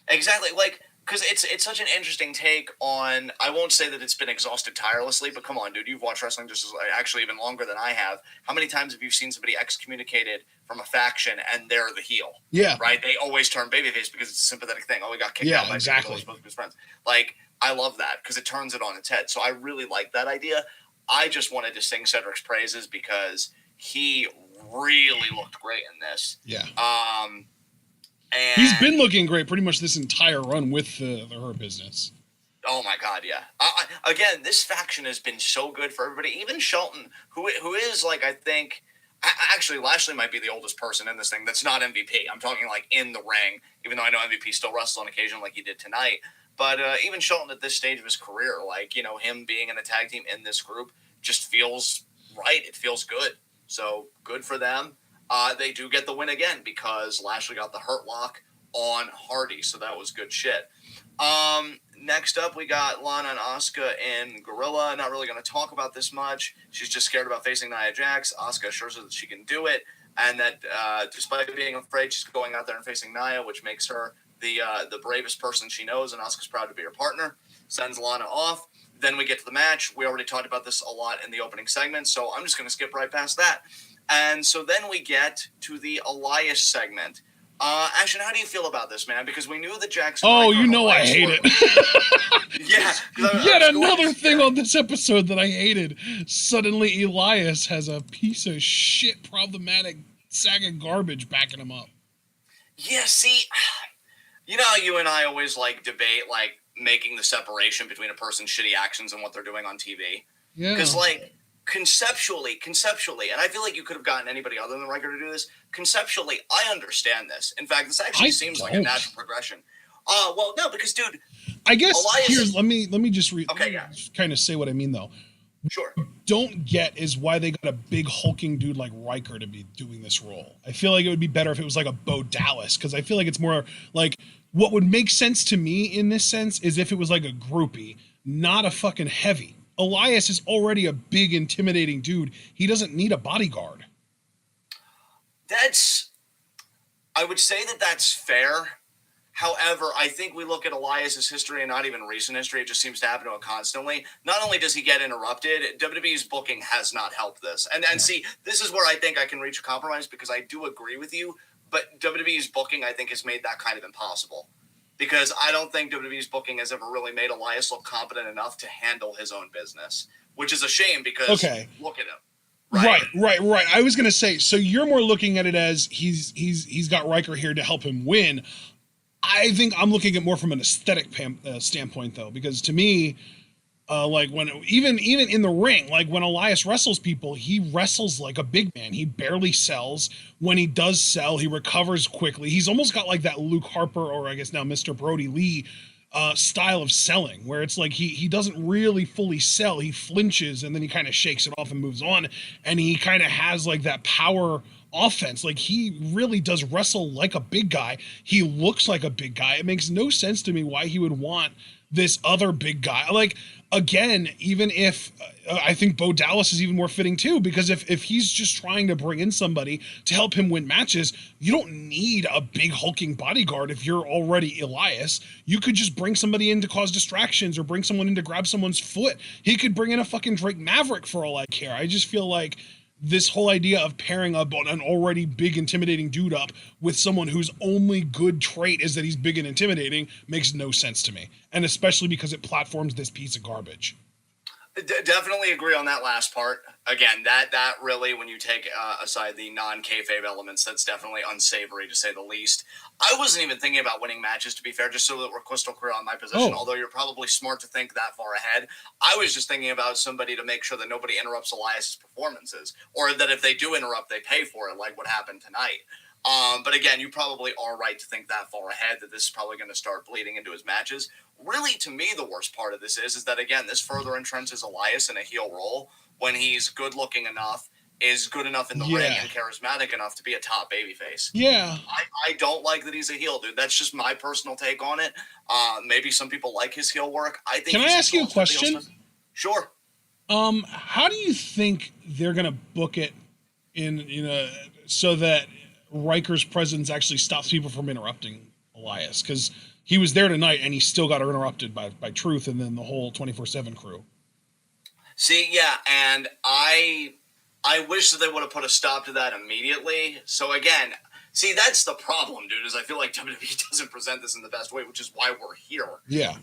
Exactly, like because it's such an interesting take on. I won't say that it's been exhausted tirelessly, but come on, dude, you've watched wrestling just actually even longer than I have. How many times have you seen somebody excommunicated from a faction and they're the heel? Yeah. Right. They always turn babyface because it's a sympathetic thing. Oh, we got kicked out by people who were supposed to be his friends. Like. I love that because it turns it on its head. So I really like that idea. I just wanted to sing Cedric's praises because he really looked great in this. Yeah. And he's been looking great pretty much this entire run with the Hurt Business. Oh my God, yeah. Again, this faction has been so good for everybody. Even Shelton, who is like, I think, actually Lashley might be the oldest person in this thing that's not MVP. I'm talking like in the ring, even though I know MVP still wrestles on occasion like he did tonight. But even Shelton at this stage of his career, like, him being in a tag team in this group just feels right. It feels good. So good for them. They do get the win again because Lashley got the hurt lock on Hardy. So that was good shit. Next up, we got Lana and Oscar in Gorilla. Not really going to talk about this much. She's just scared about facing Nia Jax. Oscar assures her that she can do it. And that despite being afraid, she's going out there and facing Nia, which makes her the bravest person she knows, and Asuka's proud to be her partner. Sends Lana off. Then we get to the match. We already talked about this a lot in the opening segment, so I'm just going to skip right past that. And so then we get to the Elias segment. Ashton, how do you feel about this, man? Because we knew that Jackson... Oh, I hate it. Yeah. Yet another thing on this episode that I hated. Suddenly Elias has a piece of shit problematic sack of garbage backing him up. Yeah, see, you know how you and I always like debate like making the separation between a person's shitty actions and what they're doing on TV? Yeah. Because like conceptually, and I feel like you could have gotten anybody other than Riker to do this. Conceptually, I understand this. In fact, this actually seems like a natural progression. Well, no, because dude, I guess Elias, let me just kind of say what I mean though. Sure. Don't get is why they got a big hulking dude like Riker to be doing this role. I feel like it would be better if it was like a Bo Dallas, because I feel like it's more like what would make sense to me in this sense is if it was like a groupie, not a fucking heavy. Elias is already a big, intimidating dude. He doesn't need a bodyguard. I would say that that's fair. However, I think we look at Elias's history and not even recent history. It just seems to happen to him constantly. Not only does he get interrupted, WWE's booking has not helped this. And see, this is where I think I can reach a compromise, because I do agree with you, but WWE's booking, I think, has made that kind of impossible. Because I don't think WWE's booking has ever really made Elias look competent enough to handle his own business, which is a shame because look at him. Right. I was going to say, so you're more looking at it as he's got Riker here to help him win. I think I'm looking at more from an aesthetic standpoint, though, because to me, like when even in the ring, like when Elias wrestles people, he wrestles like a big man. He barely sells. When he does sell, he recovers quickly. He's almost got like that Luke Harper, or I guess now Mr. Brody Lee, style of selling, where it's like he doesn't really fully sell. He flinches and then he kind of shakes it off and moves on, and he kind of has like that power offense. Like he really does wrestle like a big guy. He looks like a big guy. It makes no sense to me why he would want this other big guy. Like, again, even if I think Bo Dallas is even more fitting too, because if he's just trying to bring in somebody to help him win matches, you don't need a big hulking bodyguard. If you're already Elias, you could just bring somebody in to cause distractions or bring someone in to grab someone's foot. He could bring in a fucking Drake Maverick for all I care. I just feel like this whole idea of pairing up an already big, intimidating dude up with someone whose only good trait is that he's big and intimidating makes no sense to me. And especially because it platforms this piece of garbage. Definitely agree on that last part. Again, that really, when you take aside the non-kayfabe elements, that's definitely unsavory to say the least. I wasn't even thinking about winning matches, to be fair, just so that we're crystal clear on my position, although you're probably smart to think that far ahead. I was just thinking about somebody to make sure that nobody interrupts Elias's performances, or that if they do interrupt, they pay for it, like what happened tonight. But again, you probably are right to think that far ahead, that this is probably going to start bleeding into his matches. Really, to me, the worst part of this is that, again, this further entrenches Elias in a heel role when he's good-looking enough, is good enough in the ring, and charismatic enough to be a top babyface. Yeah. I don't like that he's a heel, dude. That's just my personal take on it. Maybe some people like his heel work. I think. Can I ask you a question? Sure. How do you think they're going to book it so that Riker's presence actually stops people from interrupting Elias? Because he was there tonight and he still got interrupted by Truth and then the whole 24/7 crew. See, yeah, and I wish that they would have put a stop to that immediately. So again, see, that's the problem, dude, is I feel like WWE doesn't present this in the best way, which is why we're here. Yeah.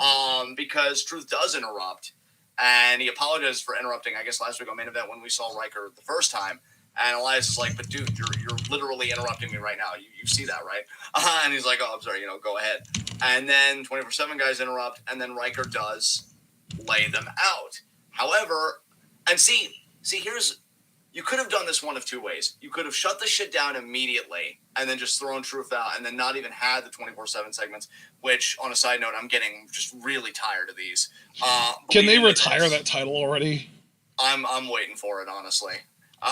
Because Truth does interrupt, and he apologizes for interrupting, I guess, last week on Main Event when we saw Riker the first time. And Elias is like, but dude, you're literally interrupting me right now. You see that, right? And he's like, oh, I'm sorry, go ahead. And then 24/7 guys interrupt, and then Riker does lay them out. However, and see, you could have done this one of two ways. You could have shut the shit down immediately and then just thrown Truth out and then not even had the 24/7 segments, which, on a side note, I'm getting just really tired of these. Can they retire that title already? I'm waiting for it, honestly.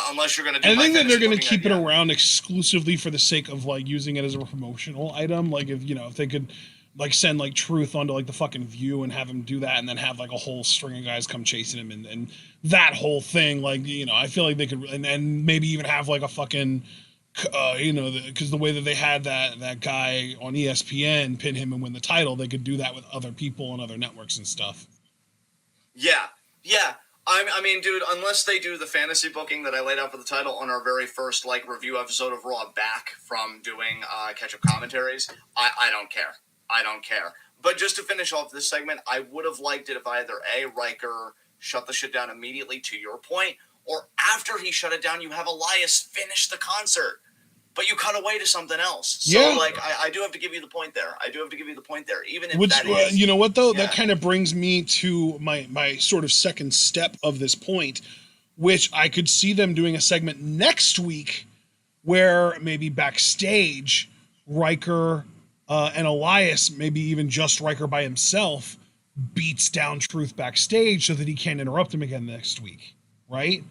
Unless you're going to do I think that they're going to keep it around exclusively for the sake of, like, using it as a promotional item. Like, if they could, like, send, like, Truth onto, like, the fucking View and have him do that and then have, like, a whole string of guys come chasing him and that whole thing, like, I feel like they could, and maybe even have, like, a fucking, because the way that they had that guy on ESPN pin him and win the title, they could do that with other people on other networks and stuff. Yeah. I mean, dude, unless they do the fantasy booking that I laid out for the title on our very first, like, review episode of Raw back from doing catch-up commentaries, I don't care. I don't care. But just to finish off this segment, I would have liked it if either A, Riker shut the shit down immediately, to your point, or after he shut it down, you have Elias finish the concert. but you cut away to something else. So, Yeah. like, I do have to give you the point there. Even if Which, that is... you know what, though? Yeah. That kind of brings me to my sort of second step of this point, which I could see them doing a segment next week where maybe backstage, Riker and Elias, maybe even just Riker by himself, beats down Truth backstage so that he can't interrupt him again next week, right?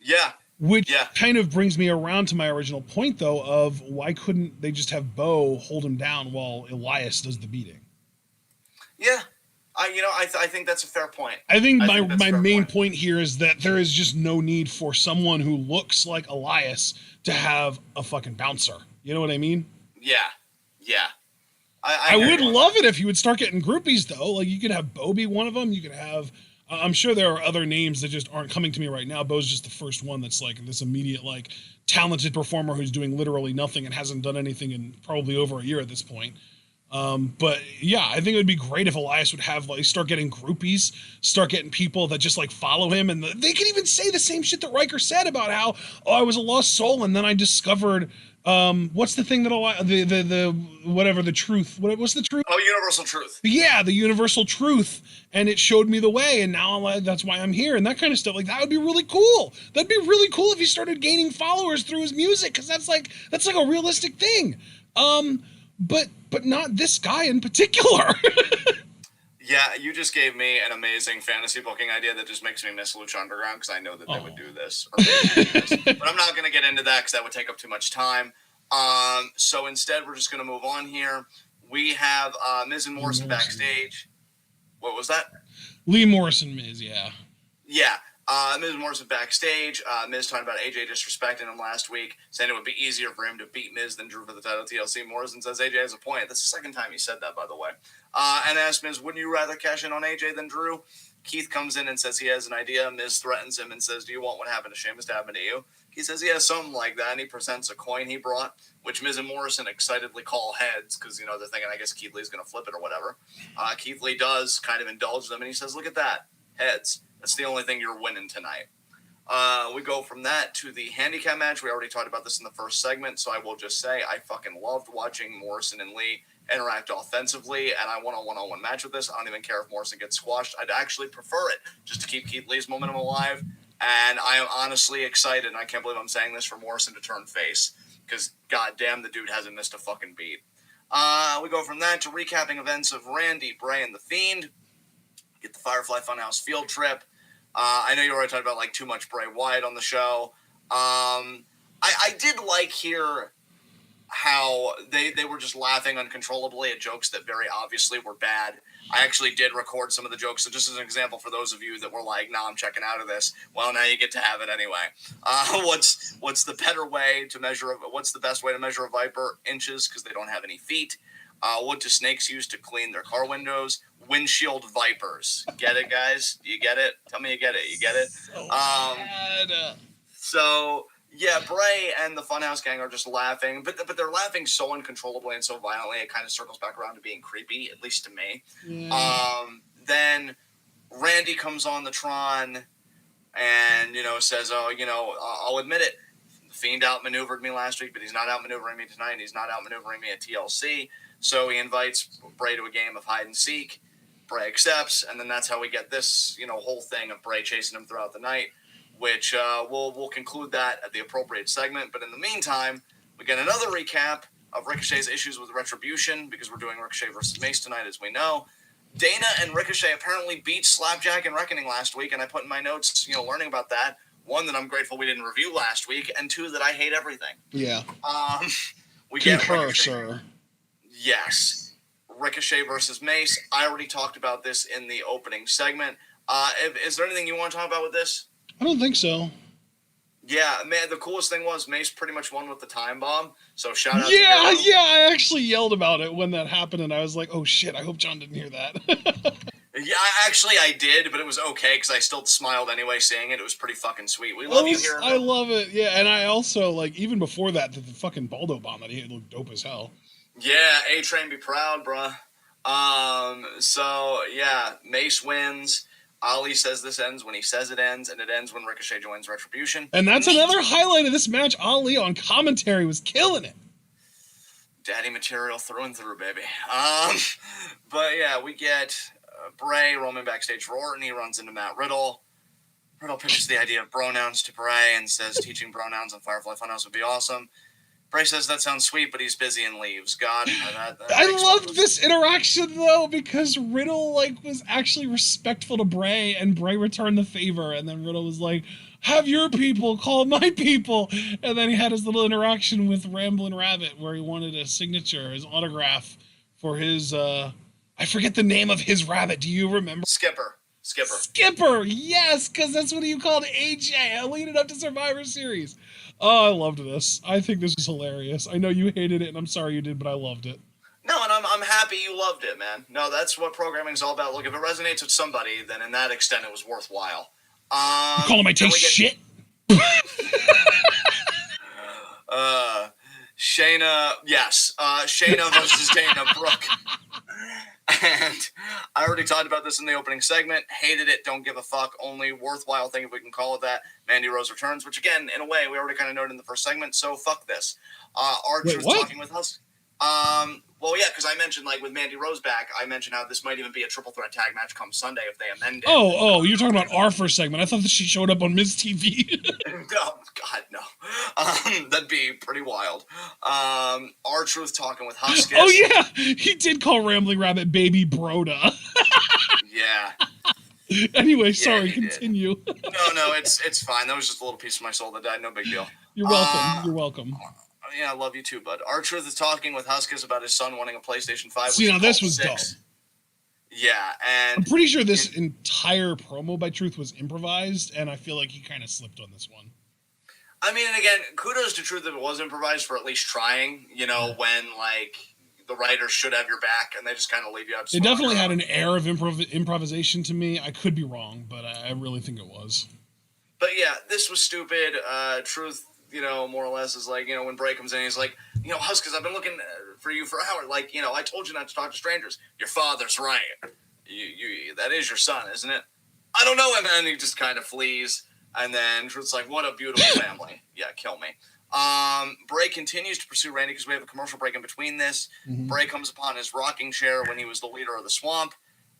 Yeah. Which kind of brings me around to my original point, though, of why couldn't they just have Bo hold him down while Elias does the beating? Yeah. I think that's a fair point. I think my main point here is that there is just no need for someone who looks like Elias to have a fucking bouncer. You know what I mean? Yeah. Yeah. I would love it if you would start getting groupies, though. Like, you could have Bo be one of them. You could have... I'm sure there are other names that just aren't coming to me right now. Bo's just the first one that's like this immediate, like, talented performer who's doing literally nothing and hasn't done anything in probably over a year at this point. But yeah, I think it would be great if Elias would have, like, start getting groupies, start getting people that just, like, follow him. And they could even say the same shit that Riker said about how, I was a lost soul and then I discovered... what's the thing that the truth? What's the truth? Oh, universal truth. Yeah, the universal truth, and it showed me the way, and now that's why I'm here, and that kind of stuff. Like, that would be really cool. That'd be really cool if he started gaining followers through his music, because that's like a realistic thing. But not this guy in particular. Yeah, you just gave me an amazing fantasy booking idea that just makes me miss Lucha Underground, because I know that they would do this. Or maybe do this. But I'm not going to get into that because that would take up too much time. So instead, we're just going to move on here. We have Miz and Morrison backstage. What was that? Lee Morrison, Miz, yeah. Yeah. Miz and Morrison backstage. Miz talking about AJ disrespecting him last week, saying it would be easier for him to beat Miz than Drew for the title TLC. Morrison says AJ has a point. That's the second time he said that, by the way. And asks Miz, wouldn't you rather cash in on AJ than Drew? Keith comes in and says he has an idea. Miz threatens him and says, do you want what happened to Sheamus to happen to you? He says he has something like that, and he presents a coin he brought, which Miz and Morrison excitedly call heads, because, they're thinking, I guess Keith Lee's going to flip it or whatever. Keith Lee does kind of indulge them, and he says, look at that, heads. That's the only thing you're winning tonight. We go from that to the handicap match. We already talked about this in the first segment, so I will just say I fucking loved watching Morrison and Lee interact offensively, and I want a one-on-one match with this. I don't even care if Morrison gets squashed. I'd actually prefer it just to keep Keith Lee's momentum alive, and I am honestly excited, and I can't believe I'm saying this, for Morrison to turn face, because goddamn, the dude hasn't missed a fucking beat. We go from that to recapping events of Randy, Bray, and The Fiend. Get the Firefly Funhouse field trip. I know you already talked about, like, too much Bray Wyatt on the show. I did like here how they were just laughing uncontrollably at jokes that very obviously were bad. I actually did record some of the jokes, so just as an example for those of you that were like, nah, I'm checking out of this, well, now you get to have it anyway. What's the better way to measure, what's the best way to measure a viper? Inches, because they don't have any feet. What do snakes use to clean their car windows? Windshield vipers. Get it, guys? Do you get it? Tell me you get it. You get it? So bad. So yeah, Bray and the Funhouse gang are just laughing, but they're laughing so uncontrollably and so violently, it kind of circles back around to being creepy, at least to me. Yeah. Then Randy comes on the Tron and, says, I'll admit it. The Fiend outmaneuvered me last week, but he's not outmaneuvering me tonight, and he's not outmaneuvering me at TLC. So he invites Bray to a game of hide and seek. Bray accepts, and then that's how we get this, whole thing of Bray chasing him throughout the night, which we'll conclude that at the appropriate segment. But in the meantime, we get another recap of Ricochet's issues with Retribution, because we're doing Ricochet versus Mace tonight, as we know. Dana and Ricochet apparently beat Slapjack and Reckoning last week, and I put in my notes, learning about that. One, that I'm grateful we didn't review last week, and two, that I hate everything. Yeah. We Concur, get Ricochet. Sir. Yes. Ricochet versus Mace. I already talked about this in the opening segment. Is there anything you want to talk about with this? I don't think so. Yeah, man, the coolest thing was Mace pretty much won with the time bomb, so shout out to Yeah, I actually yelled about it when that happened, and I was like, oh shit, I hope John didn't hear that. Yeah, I did, but it was okay, because I still smiled anyway seeing it. It was pretty fucking sweet. We love you here. I love it, yeah, and I also, like, even before that, the fucking Baldo bomb that he hit looked dope as hell. Yeah, A-Train be proud, bruh. So, yeah, Mace wins. Ali says this ends when he says it ends, and it ends when Ricochet joins Retribution. And that's another highlight of this match. Ali on commentary was killing it. Daddy material through and through, baby. But yeah, we get Bray roaming backstage for Orton. He runs into Matt Riddle. Riddle pitches the idea of pronouns to Bray and says teaching pronouns on Firefly Funhouse would be awesome. Bray says that sounds sweet, but he's busy and leaves. God, that I loved this interaction though, because Riddle was actually respectful to Bray, and Bray returned the favor, and then Riddle was like, "Have your people call my people," and then he had his little interaction with Ramblin' Rabbit where he wanted a signature, his autograph for his I forget the name of his rabbit. Do you remember? Skipper. Yes, because that's what you called AJ leading up to Survivor Series. Oh, I loved this. I think this is hilarious. I know you hated it, and I'm sorry you did, but I loved it. No, and I'm happy you loved it, man. No, that's what programming's all about. Look, if it resonates with somebody, then in that extent it was worthwhile. You calling my taste shit? Shayna, yes. Shayna versus Dana Brooke. And I already talked about this in the opening segment. Hated it, don't give a fuck. Only worthwhile thing, if we can call it that. Mandy Rose returns, which again, in a way, we already kind of noted in the first segment, so fuck this. Archer's talking with us. Well, yeah, because I mentioned, with Mandy Rose back, I mentioned how this might even be a triple threat tag match come Sunday if they amend it. Oh, you're talking about our first segment. I thought that she showed up on Miz TV. No, God, no. That'd be pretty wild. R-Truth talking with Huskus. Oh, yeah, he did call Rambling Rabbit Baby Broda. Yeah. Anyway, sorry, continue. No, it's fine. That was just a little piece of my soul that died. No big deal. You're welcome. You're welcome. Yeah, I love you too, bud. R-Truth is talking with Huskus about his son wanting a PlayStation 5. See, now this was dumb. Yeah, and... I'm pretty sure this entire promo by Truth was improvised, and I feel like he kind of slipped on this one. I mean, and again, kudos to Truth if it was improvised for at least trying, when, the writers should have your back, and they just kind of leave you out. It definitely had an air of improvisation to me. I could be wrong, but I really think it was. But yeah, this was stupid. Truth... more or less is when Bray comes in, he's like, Huskus, I've been looking for you for hours. I told you not to talk to strangers. Your father's right. You that is your son, isn't it? I don't know. And then he just kind of flees. And then Truth's like, what a beautiful family. Yeah, kill me. Bray continues to pursue Randy because we have a commercial break in between this. Mm-hmm. Bray comes upon his rocking chair when he was the leader of the swamp.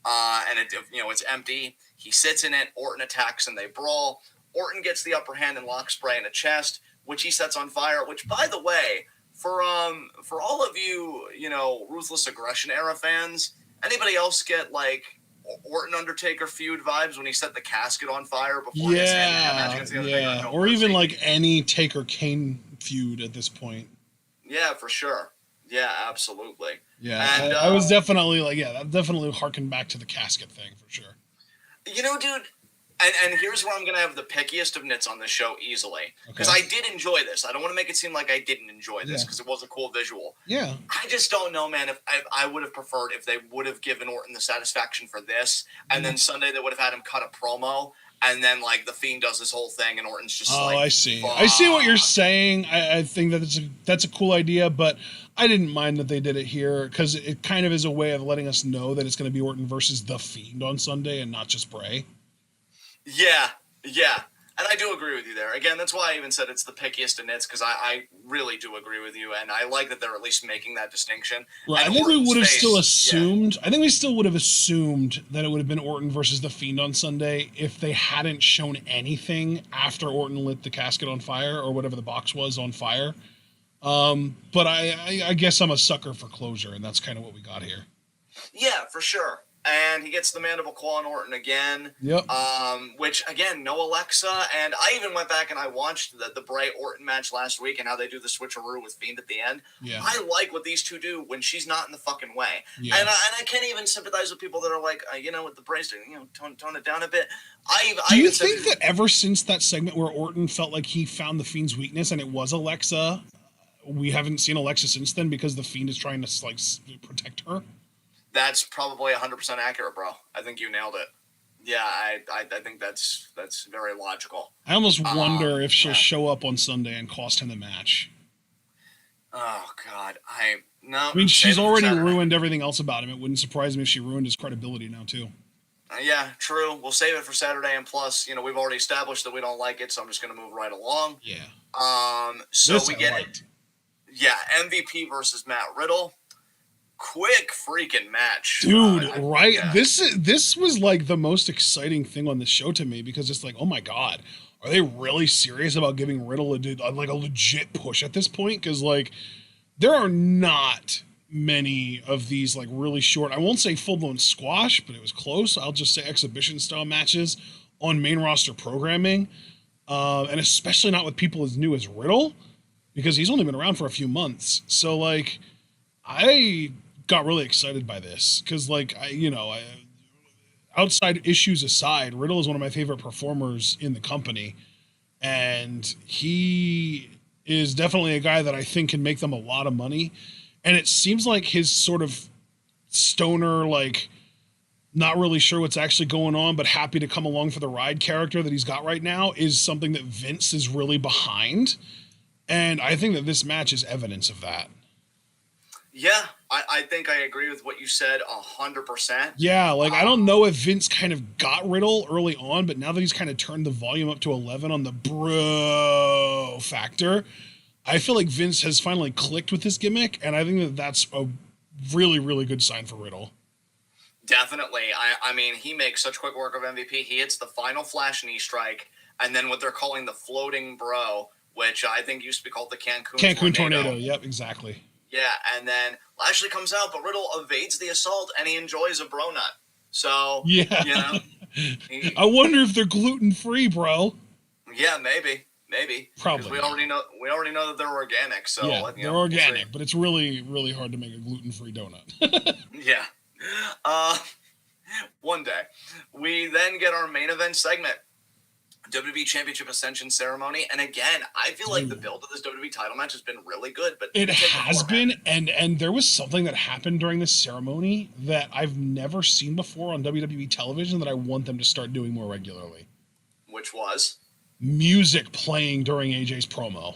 And it's empty. He sits in it. Orton attacks and they brawl. Orton gets the upper hand and locks Bray in the chest, which he sets on fire, which, by the way, for all of you, Ruthless Aggression era fans, anybody else get, Orton Undertaker feud vibes when he set the casket on fire before his match against the Undertaker? Or even, any Taker Kane feud at this point. Yeah, for sure. Yeah, absolutely. Yeah, and, I was definitely, that definitely harkened back to the casket thing, for sure. Dude... And here's where I'm going to have the pickiest of nits on this show easily. Because I did enjoy this. I don't want to make it seem like I didn't enjoy this because it was a cool visual. Yeah. I just don't know, man, if I would have preferred if they would have given Orton the satisfaction for this. And then Sunday they would have had him cut a promo. And then, The Fiend does this whole thing and Orton's just I see. Fuck. I see what you're saying. I think that's a cool idea. But I didn't mind that they did it here because it kind of is a way of letting us know that it's going to be Orton versus The Fiend on Sunday and not just Bray. Yeah. And I do agree with you there. Again, that's why I even said it's the pickiest of nits, because I really do agree with you, and I like that they're at least making that distinction. Right. And I think we would have still assumed, I think we still would have assumed that it would have been Orton versus The Fiend on Sunday if they hadn't shown anything after Orton lit the casket on fire, or whatever the box was on fire. But I guess I'm a sucker for closure, and that's kind of what we got here. Yeah, for sure. And he gets the mandible claw on Orton again. Yep. Which, again, no Alexa. And I even went back and I watched the Bray Orton match last week and how they do the switcheroo with Fiend at the end. Yeah. I like what these two do when she's not in the fucking way. Yeah. And I can't even sympathize with people that are like, with the Bray's doing, tone it down a bit. Do you think that ever since that segment where Orton felt like he found the Fiend's weakness and it was Alexa, we haven't seen Alexa since then because the Fiend is trying to protect her? That's probably 100% accurate, bro. I think you nailed it. Yeah, I think that's very logical. I almost wonder if she'll show up on Sunday and cost him the match. Oh, God. I mean, she's already ruined everything else about him. It wouldn't surprise me if she ruined his credibility now, too. Yeah, true. We'll save it for Saturday, and plus, we've already established that we don't like it, so I'm just going to move right along. Yeah. So This we I get liked. it. Yeah, MVP versus Matt Riddle. Quick freaking match, dude. Right? Yeah. This was like the most exciting thing on the show to me, because it's like, oh my god, are they really serious about giving Riddle a legit push at this point? Because like there are not many of these like really short, I won't say full-blown squash, but it was close. I'll just say exhibition style matches on main roster programming, and especially not with people as new as Riddle, because he's only been around for a few months. So like I got really excited by this, because like outside issues aside, Riddle is one of my favorite performers in the company, and he is definitely a guy that I think can make them a lot of money. And it seems like his sort of stoner, like not really sure what's actually going on, but happy to come along for the ride character that he's got right now is something that Vince is really behind. And I think that this match is evidence of that. Yeah, I think I agree with what you said 100%. Yeah, like I don't know if Vince kind of got Riddle early on, but now that he's kind of turned the volume up to 11 on the bro factor, I feel like Vince has finally clicked with this gimmick, and I think that that's a really, really good sign for Riddle. Definitely. I mean, he makes such quick work of MVP. He hits the final flash knee strike, and then what they're calling the floating bro, which I think used to be called the Cancun Tornado. Yep, exactly. Yeah, and then Lashley comes out, but Riddle evades the assault, and he enjoys a bro nut. So, yeah. I wonder if they're gluten-free, bro. Yeah, maybe. Probably. We already know that they're organic. So yeah, they're organic, but it's really, really hard to make a gluten-free donut. Yeah. One day. We then get our main event segment. WWE Championship Ascension Ceremony, and again, I feel like the build of this WWE title match has been really good, but it has been, and there was something that happened during this ceremony that I've never seen before on WWE television that I want them to start doing more regularly. Which was? Music playing during AJ's promo.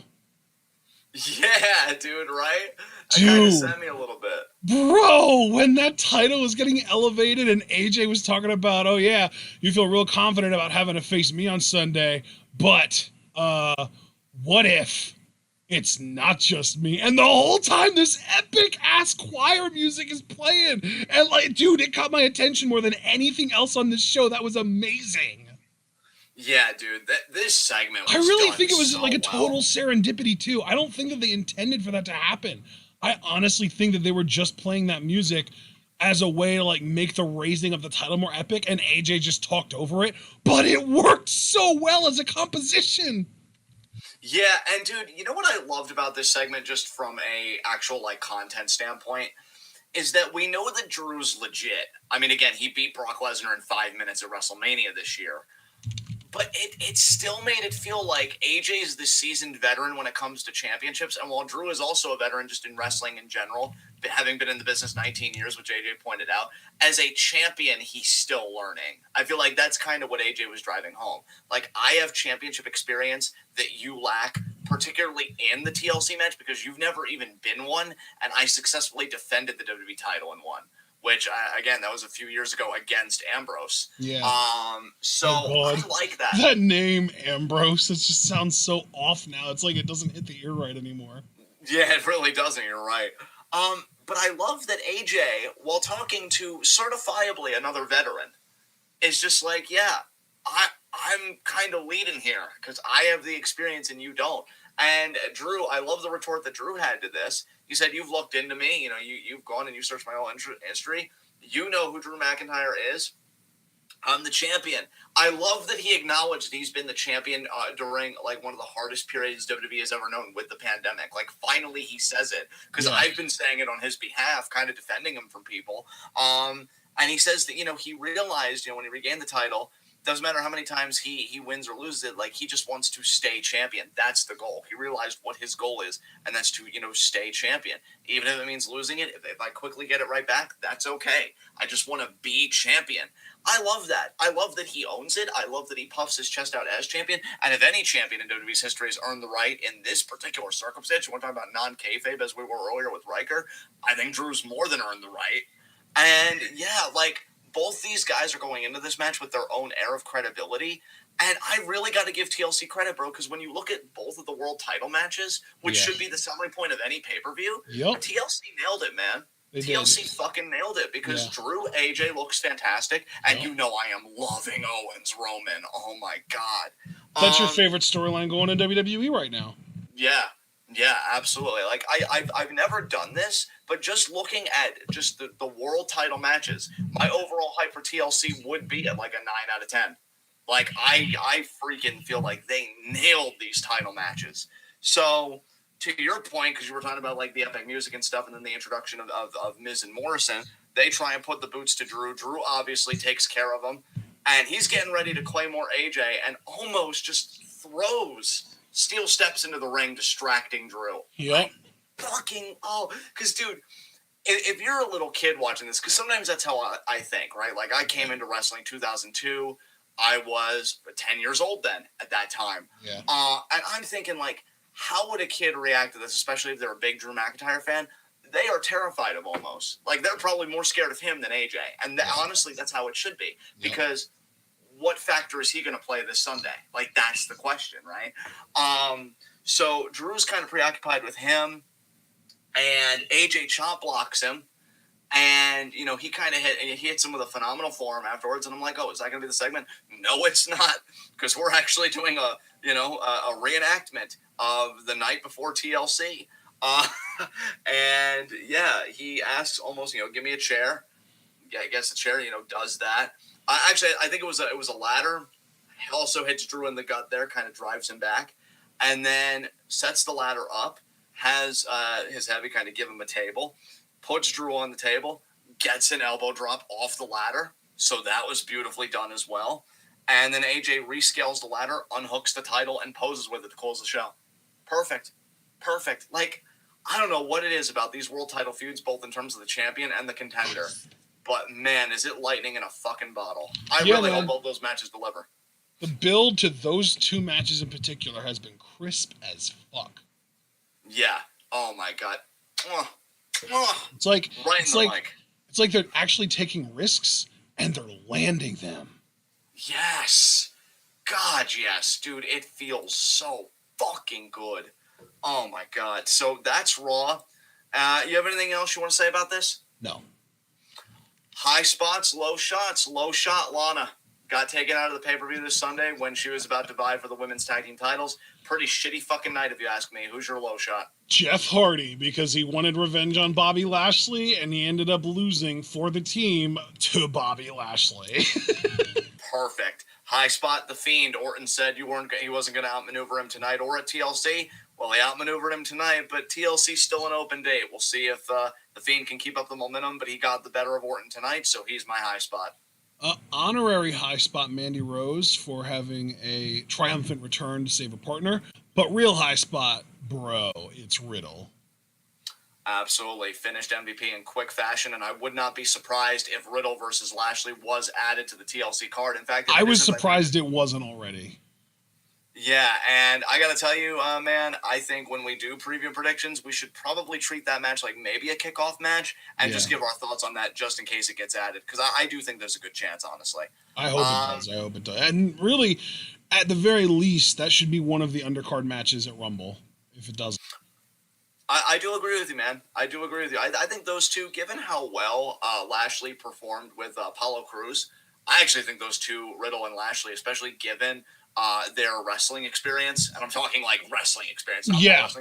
Yeah, dude, right? Dude, that kind of sent me a little bit. Bro, when that title was getting elevated and AJ was talking about, oh yeah, you feel real confident about having to face me on Sunday, but what if it's not just me? And the whole time this epic ass choir music is playing, and like, dude, it caught my attention more than anything else on this show. That was amazing. Yeah, dude, this segment was I really think it was so like a total serendipity too. I don't think that they intended for that to happen. I honestly think that they were just playing that music as a way to like make the raising of the title more epic, and AJ just talked over it, but it worked so well as a composition. Yeah, and dude, you know what I loved about this segment, just from a actual like content standpoint, is that we know that Drew's legit. I mean, again, he beat Brock Lesnar in 5 minutes at WrestleMania this year. But it still made it feel like AJ is the seasoned veteran when it comes to championships. And while Drew is also a veteran just in wrestling in general, having been in the business 19 years, which AJ pointed out, as a champion, he's still learning. I feel like that's kind of what AJ was driving home. Like, I have championship experience that you lack, particularly in the TLC match, because you've never even been one, and I successfully defended the WWE title and won. Which, again, that was a few years ago against Ambrose. Yeah. So I like that. That name, Ambrose, it just sounds so off now. It's like it doesn't hit the ear right anymore. Yeah, it really doesn't. You're right. But I love that AJ, while talking to certifiably another veteran, is just like, yeah, I'm kind of leading here because I have the experience and you don't. And Drew, I love the retort that Drew had to this. He said, you've looked into me. You've gone and you searched my whole history. You know who Drew McIntyre is. I'm the champion. I love that he acknowledged that he's been the champion during like one of the hardest periods WWE has ever known with the pandemic. Like, finally he says it, because I've been saying it on his behalf, kind of defending him from people. And he says that, he realized, when he regained the title, doesn't matter how many times he wins or loses it, like, he just wants to stay champion. That's the goal. He realized what his goal is, and that's to, stay champion. Even if it means losing it, if I quickly get it right back, that's okay. I just want to be champion. I love that. I love that he owns it. I love that he puffs his chest out as champion. And if any champion in WWE's history has earned the right in this particular circumstance, you want to talk about non-kayfabe as we were earlier with Riker, I think Drew's more than earned the right. And yeah, like, both these guys are going into this match with their own air of credibility. And I really got to give TLC credit, bro, because when you look at both of the world title matches, which should be the selling point of any pay-per-view, TLC nailed it, man. TLC fucking nailed it because Drew AJ looks fantastic, and I am loving Owens Roman. Oh my god, that's your favorite storyline going in WWE right now. Yeah, absolutely. Like I've never done this, but just looking at just the world title matches, my overall hype for TLC would be at like a 9 out of 10. Like I freaking feel like they nailed these title matches. So to your point, because you were talking about like the epic music and stuff, and then the introduction of Miz and Morrison, they try and put the boots to Drew. Drew obviously takes care of him, and he's getting ready to claymore AJ, and almost just throws steel steps into the ring, distracting Drew. Yep. Because dude, if you're a little kid watching this, because sometimes that's how I think, right? Like I came into wrestling 2002. I was 10 years old then at that time. Yeah. And I'm thinking like, how would a kid react to this, especially if they're a big Drew McIntyre fan? They are terrified of almost. Like, they're probably more scared of him than AJ. And honestly, that's how it should be. Because what factor is he going to play this Sunday? Like, that's the question, right? So Drew's kind of preoccupied with him. And AJ chop blocks him. And, you know, he kind of hits him with a phenomenal forearm afterwards. And I'm like, oh, is that going to be the segment? No, it's not. Because we're actually doing a reenactment of the night before TLC. And yeah, he asks almost, give me a chair. Yeah, I guess the chair, does that. I think it was a ladder. He also hits Drew in the gut there, kind of drives him back. And then sets the ladder up, has his heavy kind of give him a table. Puts Drew on the table, gets an elbow drop off the ladder. So that was beautifully done as well. And then AJ rescales the ladder, unhooks the title, and poses with it to close the show. Perfect. Like, I don't know what it is about these world title feuds, both in terms of the champion and the contender. But, man, is it lightning in a fucking bottle. I really hope both those matches deliver. The build to those two matches in particular has been crisp as fuck. Yeah. Oh, my God. It's like mic. It's like they're actually taking risks and they're landing them. Yes. God, yes. Dude, it feels so fucking good. Oh, my God. So that's Raw. You have anything else you want to say about this? No. High spots, low shots. Low shot, Lana. Got taken out of the pay-per-view this Sunday when she was about to vie for the women's tag team titles. Pretty shitty fucking night, if you ask me. Who's your low shot? Jeff Hardy, because he wanted revenge on Bobby Lashley, and he ended up losing for the team to Bobby Lashley. Perfect. High spot, The Fiend. Orton said he wasn't going to outmaneuver him tonight or at TLC. Well, he outmaneuvered him tonight, but TLC's still an open date. We'll see if The Fiend can keep up the momentum, but he got the better of Orton tonight, so he's my high spot. Honorary high spot, Mandy Rose, for having a triumphant return to save a partner. But real high spot, bro, it's Riddle. Absolutely. Finished MVP in quick fashion, and I would not be surprised if Riddle versus Lashley was added to the TLC card. In fact, I was surprised it wasn't already. Yeah, and I got to tell you, man, I think when we do preview predictions, we should probably treat that match like maybe a kickoff match and just give our thoughts on that just in case it gets added. Because I do think there's a good chance, honestly. I hope it does. And really, at the very least, that should be one of the undercard matches at Rumble, if it doesn't. I do agree with you, man. I do agree with you. I think those two, given how well Lashley performed with Apollo Crews, I actually think those two, Riddle and Lashley, especially given their wrestling experience, and I'm talking like wrestling experience.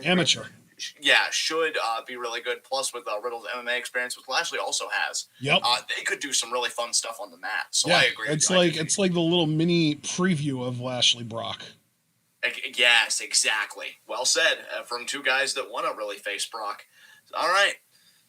Amateur. Should be really good. Plus, with Riddle's MMA experience, which Lashley also has, they could do some really fun stuff on the mat. So I agree. It's like the little mini preview of Lashley Brock. Yes, exactly. Well said. From two guys that want to really face Brock. All right.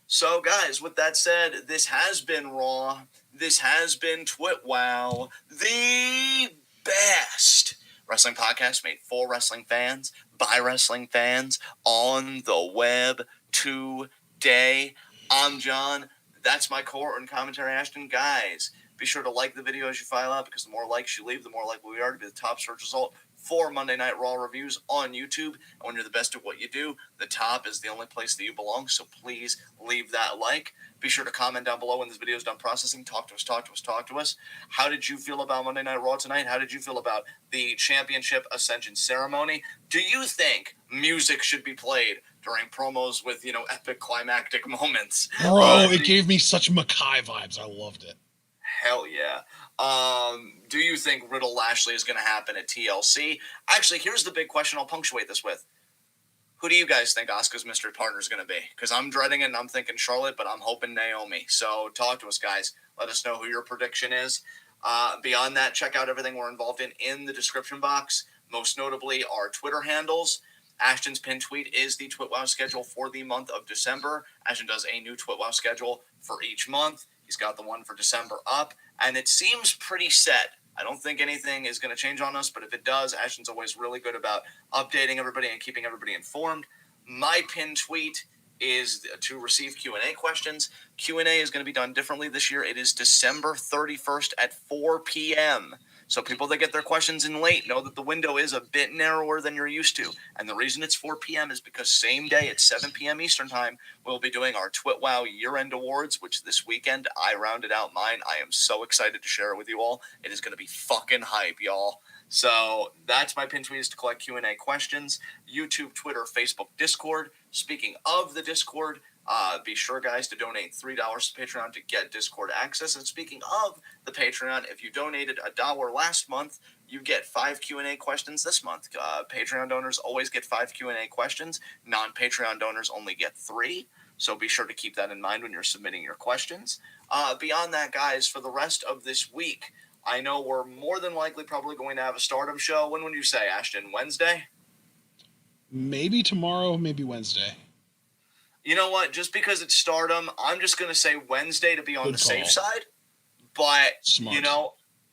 So, guys, with that said, this has been Raw. This has been TWitWoW, the best wrestling podcast made for wrestling fans, by wrestling fans, on the web today. I'm John. That's my core and commentary, Ashton. Guys, be sure to like the video as you file out, because the more likes you leave, the more likely we are to be the top search result for Monday Night Raw reviews on YouTube. And when you're the best at what you do, the top is the only place that you belong. So please leave that like. Be sure to comment down below when this video is done processing. Talk to us. How did you feel about Monday Night Raw tonight? How did you feel about the championship ascension ceremony? Do you think music should be played during promos with, epic climactic moments? Bro, it gave me such Mackay vibes. I loved it. Hell yeah. Do you think Riddle Lashley is going to happen at TLC? Actually, here's the big question I'll punctuate this with. Who do you guys think Asuka's mystery partner is going to be? Because I'm dreading it and I'm thinking Charlotte, but I'm hoping Naomi. So talk to us, guys. Let us know who your prediction is. Beyond that, check out everything we're involved in the description box. Most notably, our Twitter handles. Ashton's pinned tweet is the TWitWoW schedule for the month of December. Ashton does a new TWitWoW schedule for each month. He's got the one for December up, and it seems pretty set. I don't think anything is going to change on us, but if it does, Ashton's always really good about updating everybody and keeping everybody informed. My pinned tweet is to receive Q&A questions. Q&A is going to be done differently this year. It is December 31st at 4 p.m., so people that get their questions in late know that the window is a bit narrower than you're used to. And the reason it's 4 p.m. is because same day at 7 p.m. Eastern Time, we'll be doing our TWitWoW year-end awards, which this weekend I rounded out mine. I am so excited to share it with you all. It is going to be fucking hype, y'all. So that's my pin tweet, is to collect Q&A questions. YouTube, Twitter, Facebook, Discord. Speaking of the Discord, be sure, guys, to donate $3 to Patreon to get Discord access. And speaking of the Patreon, if you donated $1 last month, you get 5 Q&A questions this month. Patreon donors always get 5 Q&A questions. Non-Patreon donors only get 3. So be sure to keep that in mind when you're submitting your questions. Beyond that, guys, for the rest of this week, I know we're more than likely probably going to have a Stardom show. When would you say, Ashton? Wednesday? Maybe tomorrow, maybe Wednesday. You know what? Just because it's Stardom, I'm just going to say Wednesday to be on the safe side. But, Smart.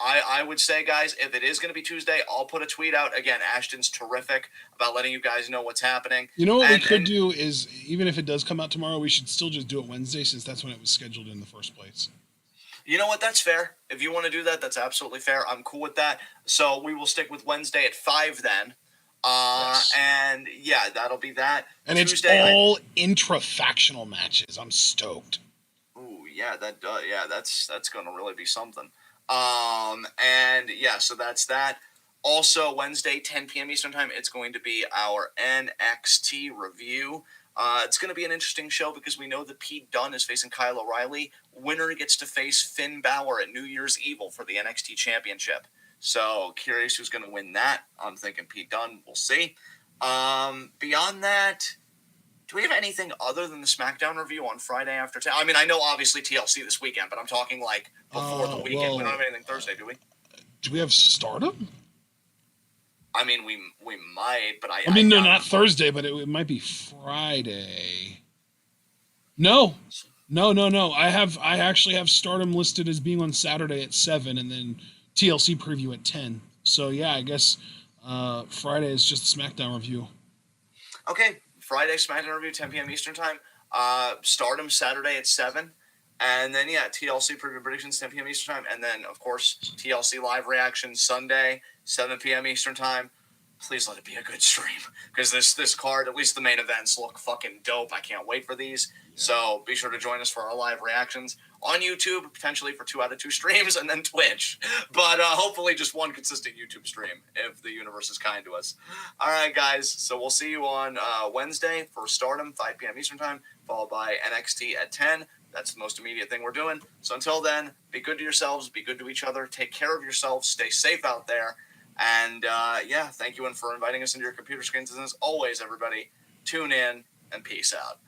I would say, guys, if it is going to be Tuesday, I'll put a tweet out. Again, Ashton's terrific about letting you guys know what's happening. You know what we could do is, even if it does come out tomorrow, we should still just do it Wednesday, since that's when it was scheduled in the first place. You know what? That's fair. If you want to do that, that's absolutely fair. I'm cool with that. So we will stick with Wednesday at 5 then. Yes. And yeah, that'll be that. And Tuesday, it's all intra-factional matches. I'm stoked. Ooh, yeah, that does. Yeah, that's going to really be something. And yeah, so that's that. Also, Wednesday, 10 p.m. Eastern Time, it's going to be our NXT review. It's going to be an interesting show because we know that Pete Dunne is facing Kyle O'Reilly. Winner gets to face Finn Balor at New Year's Evil for the NXT Championship. So, curious who's going to win that. I'm thinking Pete Dunne. We'll see. Beyond that, do we have anything other than the SmackDown review on Friday after 10? I mean, I know obviously TLC this weekend, but I'm talking like before the weekend. Well, we don't have anything Thursday, do we? Do we have Stardom? I mean, we might, but I mean, no, not Thursday, but it might be Friday. No. I actually have Stardom listed as being on Saturday at 7, and then TLC preview at 10. So yeah, I guess Friday is just the SmackDown review. Okay, Friday SmackDown review, 10 p.m. Eastern Time. Stardom Saturday at 7. And then, yeah, TLC preview predictions, 10 p.m. Eastern Time. And then, of course, TLC live reaction Sunday, 7 p.m. Eastern Time. Please let it be a good stream. Because this card, at least the main events, look fucking dope. I can't wait for these. Yeah. So be sure to join us for our live reactions on YouTube, potentially for 2 out of 2 streams, and then Twitch. But hopefully just one consistent YouTube stream if the universe is kind to us. All right, guys. So we'll see you on Wednesday for Stardom, 5 p.m. Eastern Time, followed by NXT at 10. That's the most immediate thing we're doing. So until then, be good to yourselves, be good to each other, take care of yourselves, stay safe out there. And yeah, thank you for inviting us into your computer screens. And as always, everybody, tune in and peace out.